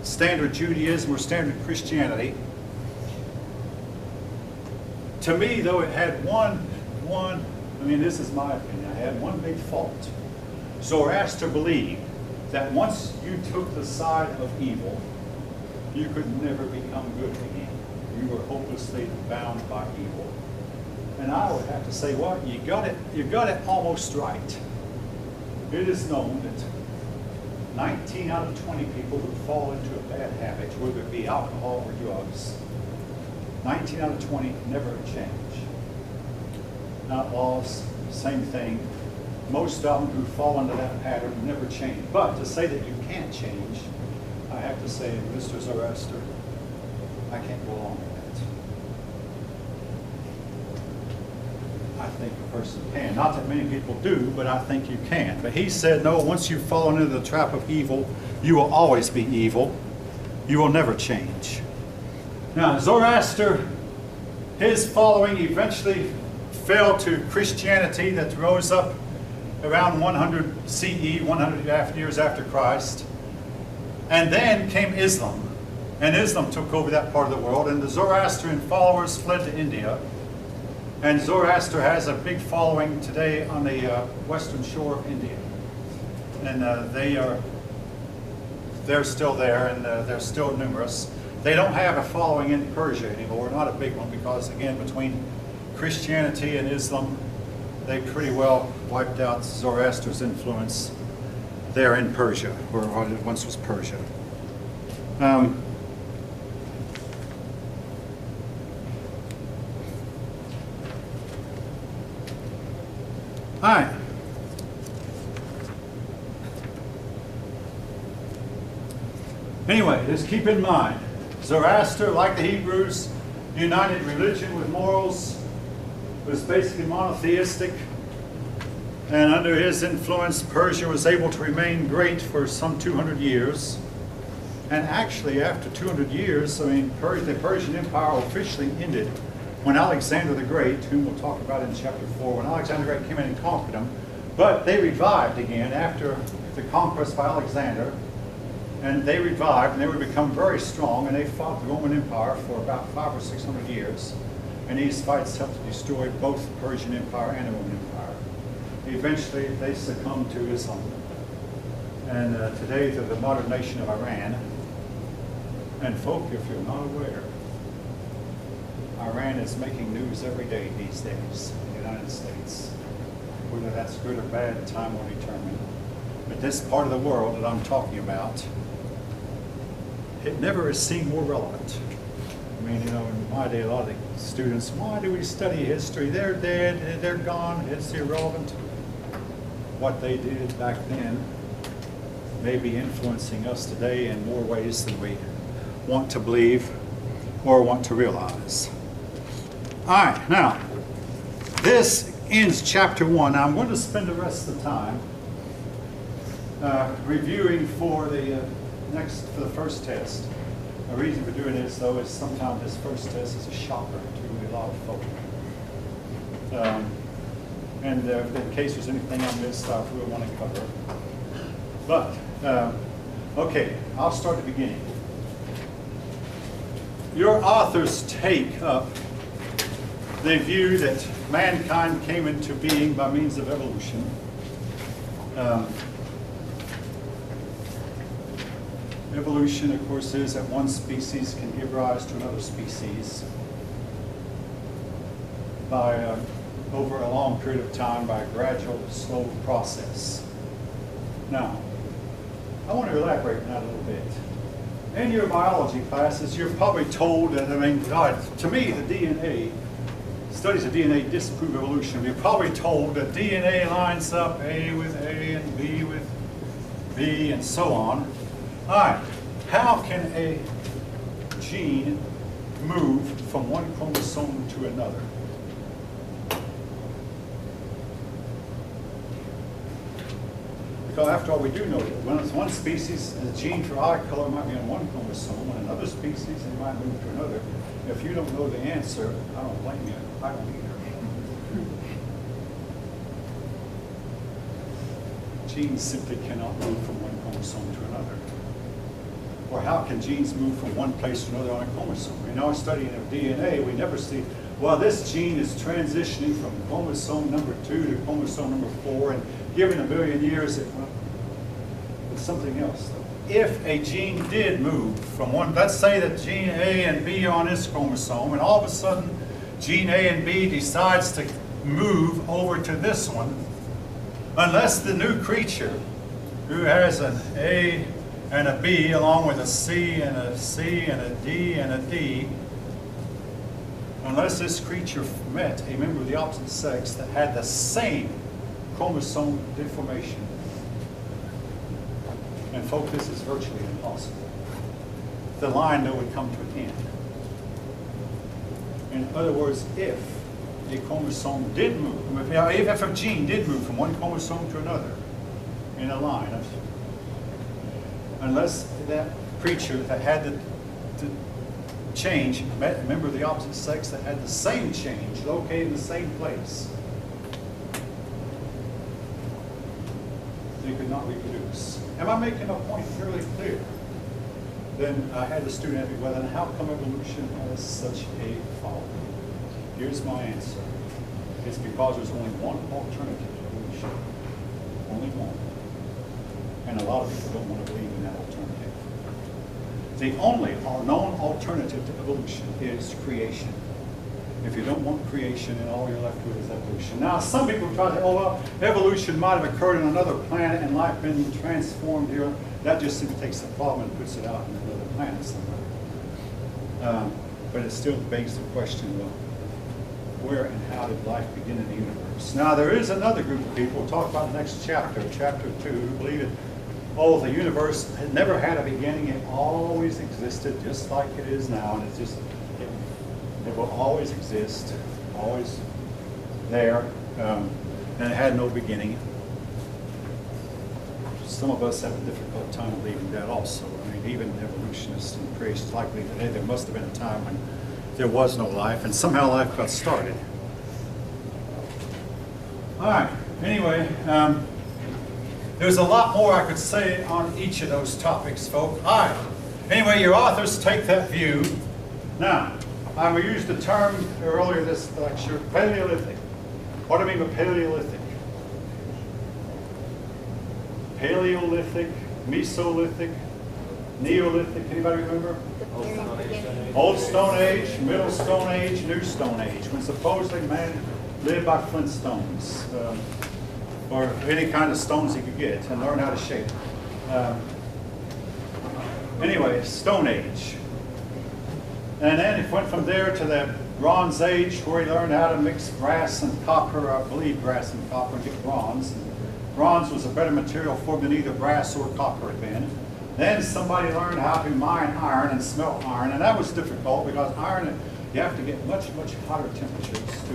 Speaker 1: standard Judaism or standard Christianity. To me, though, it had I mean, this is my opinion, it had one big fault. Zoroaster believed that once you took the side of evil, you could never become good again. You were hopelessly bound by evil. And I would have to say, well, you got it almost right. It is known that 19 out of 20 people who fall into a bad habit, whether it be alcohol or drugs, 19 out of 20 never change. Outlaws, same thing. Most of them who fall into that pattern never change. But to say that you can't change, I have to say, Mr. Zoroaster, I can't go along with that. I think a person can. Not that many people do, but I think you can. But he said, no, once you've fallen into the trap of evil, you will always be evil. You will never change. Now, Zoroaster His following eventually fell to Christianity that rose up around 100 CE, 100 years after Christ. And then came Islam. And Islam took over that part of the world. And the Zoroastrian followers fled to India. And Zoroaster has a big following today on the western shore of India. And they're still there, and they're still numerous. They don't have a following in Persia anymore, not a big one, because again, between Christianity and Islam, they pretty well wiped out Zoroaster's influence there in Persia, or what it once was Persia. All right. Anyway, just keep in mind, Zoroaster, like the Hebrews, united religion with morals, was basically monotheistic, and under his influence, Persia was able to remain great for some 200 years. And actually, after 200 years, I mean, the Persian Empire officially ended when Alexander the Great, whom we'll talk about in chapter 4, when Alexander the Great came in and conquered them. But they revived again after the conquest by Alexander. And they revived, and they would become very strong, and they fought the Roman Empire for about 500 or 600 years. And these fights helped to destroy both the Persian Empire and the Roman Empire. Eventually, they succumbed to Islam. And today, they're the modern nation of Iran. And folk, if you're not aware, Iran is making news every day these days in the United States. Whether that's good or bad, time will determine. But this part of the world that I'm talking about, it never has seemed more relevant. I mean, you know, in my day, a lot of the students, why do we study history? They're dead, they're gone, it's irrelevant. What they did back then may be influencing us today in more ways than we want to believe or want to realize. All right, now, this ends chapter 1. Now, I'm going to spend the rest of the time reviewing for the first test. The reason for doing this, though, is sometimes this first test is a shocker to a lot of folk. And in case there's anything I missed, I really want to cover. But, okay, I'll start at the beginning. Your authors take up the view that mankind came into being by means of evolution. Evolution, of course, is that one species can give rise to another species by over a long period of time by a gradual, slow process. Now, I want to elaborate on that a little bit. In your biology classes, you're probably told that, I mean, God, to me, the DNA, studies of DNA disprove evolution. You're probably told that DNA lines up A with A and B with B and so on. All right, how can a gene move from one chromosome to another? Because after all, we do know that when it's one species, the gene for eye color might be on one chromosome, and another species, it might move to another. If you don't know the answer, I don't blame you. I don't either. Genes simply cannot move from one chromosome to another. Or how can genes move from one place to another on a chromosome? In our studying of DNA, we never see, well, this gene is transitioning from chromosome number 2 to chromosome number 4, and given a billion years, it's something else. If a gene did move from one, let's say that gene A and B are on this chromosome, and all of a sudden, gene A and B decides to move over to this one, unless the new creature, who has an A and a B, along with a C and a C and a D and a D, unless this creature met a member of the opposite sex that had the same chromosome deformation. And folks, this is virtually impossible. The line, though, would come to an end. In other words, if a chromosome did move, if a gene did move from one chromosome to another in a line, unless that creature that had the change, met a member of the opposite sex that had the same change, located in the same place. They could not reproduce. Am I making a point fairly clear? Then I had the student ask me, well, then how come evolution has such a fall? Here's my answer. It's because there's only one alternative to evolution. Only one. And a lot of people don't want to believe in that alternative. The only known alternative to evolution is creation. If you don't want creation, then all you're left with is evolution. Now, some people try to say, oh, well, evolution might have occurred on another planet and life been transformed here. That just simply takes the problem and puts it out on another planet somewhere. But it still begs the question, well, where and how did life begin in the universe? Now, there is another group of people, we'll talk about the next chapter, chapter 2, who believe that, oh, the universe had never had a beginning. It always existed just like it is now, and it's just, it will always exist, always there, and it had no beginning. Some of us have a difficult time believing that also. I mean, even evolutionists and creationists likely today, there must have been a time when there was no life, and somehow life got started. All right, anyway, there's a lot more I could say on each of those topics, folks. All right, anyway, your authors take that view. Now, I used the term earlier this lecture, Paleolithic. What do I mean by Paleolithic? Paleolithic, Mesolithic, Neolithic, anybody remember? Old Stone Age, Middle Stone Age, New Stone Age, when supposedly man lived by flintstones, or any kind of stones he could get and learn how to shape. Anyway, Stone Age. And then it went from there to the Bronze Age, where he learned how to mix brass and copper, I believe brass and copper, and get bronze. And bronze was a better material for than either brass or copper had been. Then somebody learned how to mine iron and smelt iron, and that was difficult because iron, you have to get much, much hotter temperatures to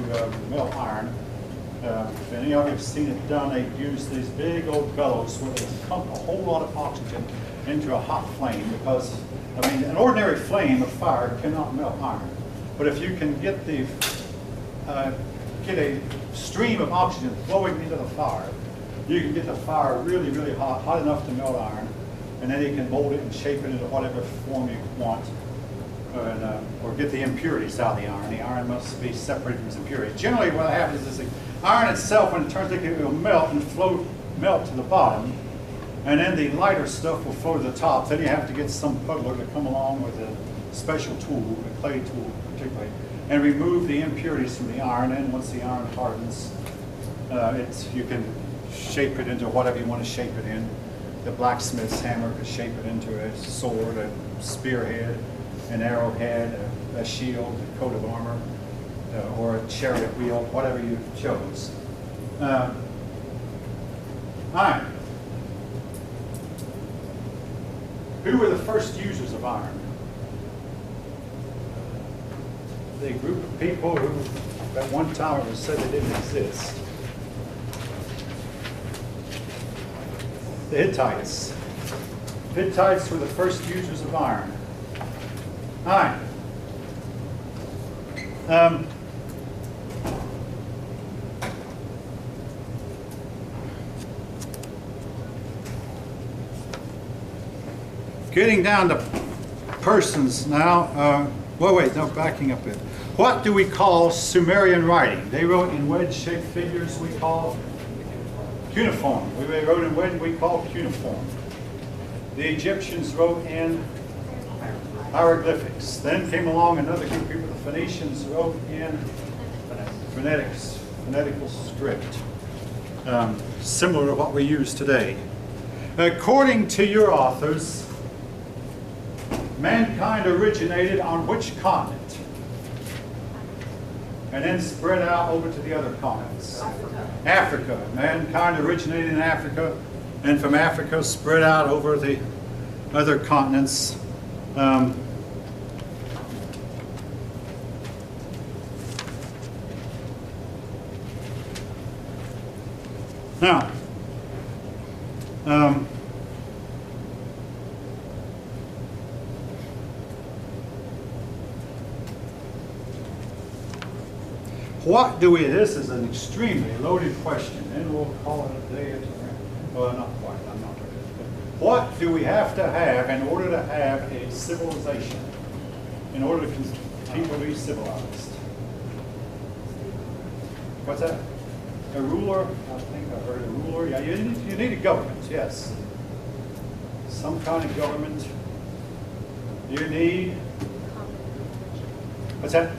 Speaker 1: melt iron. If any of you have seen it done, they use these big old bellows where they pump a whole lot of oxygen into a hot flame because, I mean, an ordinary flame of fire cannot melt iron. But if you can get get a stream of oxygen flowing into the fire, you can get the fire really, really hot, hot enough to melt iron, and then you can mold it and shape it into whatever form you want, or get the impurities out of the iron. The iron must be separated from its impurities. Generally, what happens is the iron itself, when it turns liquid, it will melt and melt to the bottom, and then the lighter stuff will flow to the top. Then you have to get some puddler to come along with a special tool, a clay tool particularly, and remove the impurities from the iron. And once the iron hardens, you can shape it into whatever you want to shape it in. The blacksmith's hammer could shape it into a sword, a spearhead, an arrowhead, a shield, a coat of armor, or a chariot wheel, whatever you chose. All right. Who were the first users of iron? The group of people who, at one time, it was said they didn't exist. The Hittites. Hittites were the first users of iron. All right. Getting down to persons now. Well, wait, no, backing up a bit. What do we call Sumerian writing? They wrote in wedge-shaped figures we call cuneiform. They wrote in wedge we call cuneiform. The Egyptians wrote in hieroglyphics. Then came along another group of people, the Phoenicians wrote in phonetical script, similar to what we use today. According to your authors, mankind originated on which continent? And then spread out over to the other continents. Africa. Mankind originated in Africa, and from Africa spread out over the other continents. Now, What do we, this is an extremely loaded question, and we'll call it a day at a time. Well, not quite, I'm not ready. What do we have to have in order to have a civilization? In order to people be civilized? What's that? A ruler? I think I heard a ruler. Yeah, you need a government, yes. Some kind of government. You need, what's that?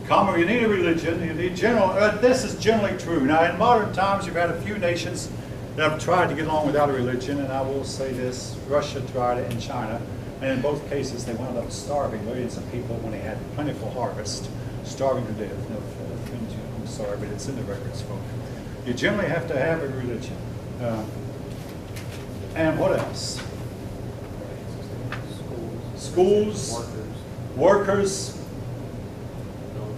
Speaker 1: Common, you need a religion, you need general, this is generally true. Now in modern times you've had a few nations that have tried to get along without a religion, and I will say this, Russia tried it and China, and in both cases they wound up starving millions of people when they had plentiful harvest, starving to death. No offense, I'm sorry, but it's in the records, folks. You generally have to have a religion. And what else? Schools, workers,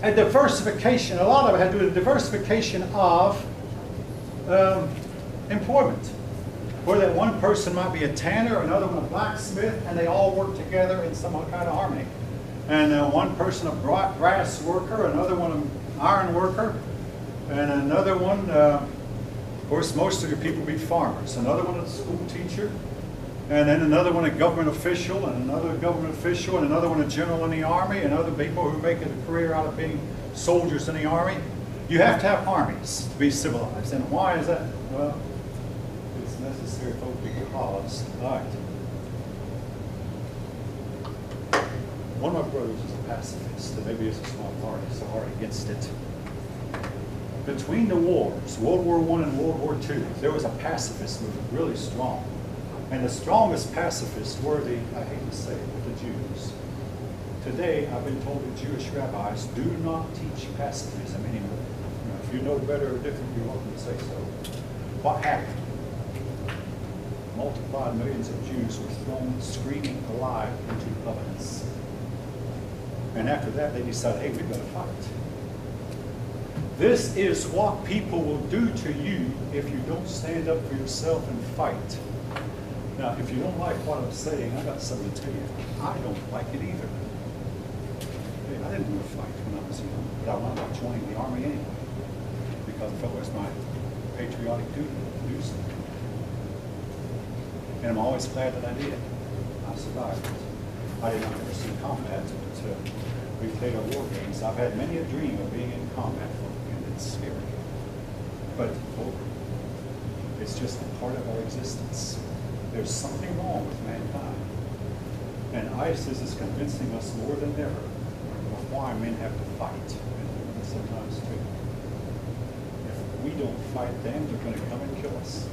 Speaker 1: and diversification. A lot of it had to do with diversification of employment, where that one person might be a tanner, another one a blacksmith, and they all work together in some kind of harmony. And one person a brass worker, another one an iron worker, and another one, of course, most of the people be farmers. Another one a school teacher, and then another one a government official, and another government official, and another one a general in the army, and other people who make a career out of being soldiers in the army. You have to have armies to be civilized. And why is that? Well, it's necessary, folks, because, all right. One of my brothers is a pacifist, and maybe it's a small party, so hard against it. Between the wars, World War I and World War II, there was a pacifist movement, really strong. And the strongest pacifists were the, I hate to say it, the Jews. Today, I've been told that Jewish rabbis do not teach pacifism anymore. You know, if you know better or different, you're welcome to say so. What happened? Multiplied millions of Jews were thrown screaming alive into ovens. And after that, they decided, hey, we've got to fight. This is what people will do to you if you don't stand up for yourself and fight. Now, if you don't like what I'm saying, I got something to tell you. I don't like it either. Hey, I didn't want to fight when I was young, but I wound up joining the army anyway, because I felt it was my patriotic duty to do so. And I'm always glad that I did. I survived it. I did not ever see combat, but we played our war games. I've had many a dream of being in combat, and it's scary. But it's just a part of our existence. There's something wrong with mankind. And ISIS is convincing us more than ever of why men have to fight, and sometimes too. If we don't fight them, they're going to come and kill us.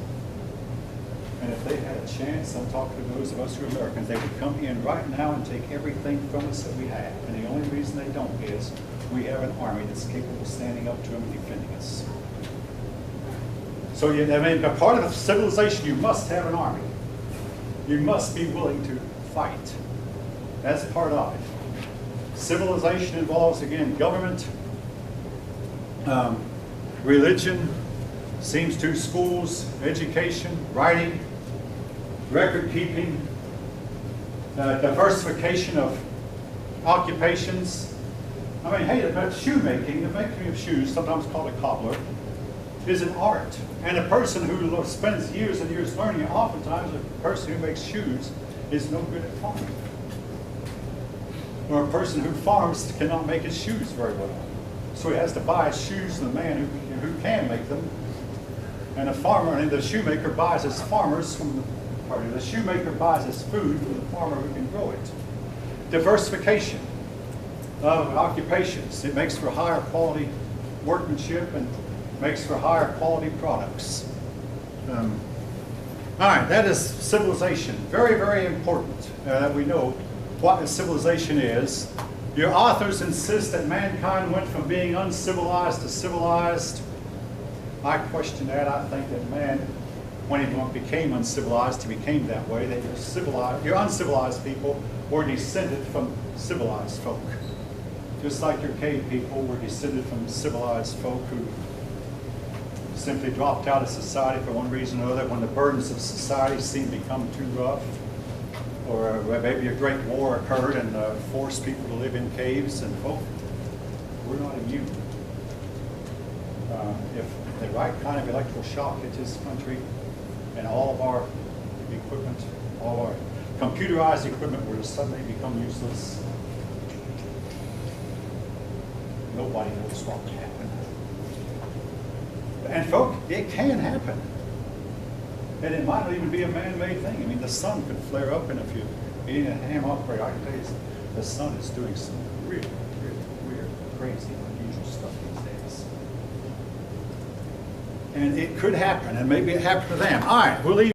Speaker 1: And if they had a chance, I'm talking to those of us who are Americans, they would come in right now and take everything from us that we have. And the only reason they don't is we have an army that's capable of standing up to them and defending us. So, I mean, a part of civilization, you must have an army. You must be willing to fight. That's part of it. Civilization involves, again, government, religion, seems to schools, education, writing, record keeping, diversification of occupations. I mean, hey, about shoemaking, the making of shoes, sometimes called a cobbler, is an art. And a person who spends years and years learning it, oftentimes a person who makes shoes is no good at farming. Or a person who farms cannot make his shoes very well. So he has to buy his shoes from the man who can make them. And a farmer, and the shoemaker buys his farmers from the shoemaker buys his food from the farmer who can grow it. Diversification of occupations. It makes for higher quality workmanship and makes for higher quality products. All right, that is civilization. Very, very important that we know what a civilization is. Your authors insist that mankind went from being uncivilized to civilized. I question that. I think that man, when he became uncivilized, he became that way. That your uncivilized people were descended from civilized folk. Just like your cave people were descended from civilized folk who simply dropped out of society for one reason or another when the burdens of society seemed to become too rough. Or maybe a great war occurred and forced people to live in caves, and folk, we're not immune. if the right kind of electrical shock hits this country and all of our equipment, all our computerized equipment were to suddenly become useless, nobody knows what would happen. And folk, it can happen. And it might not even be a man-made thing. I mean, the sun could flare up, and if you're eating a ham operator, I can tell you, the sun is doing some really, really weird, crazy, unusual stuff these days. And it could happen, and maybe it happened to them. All right, we'll leave.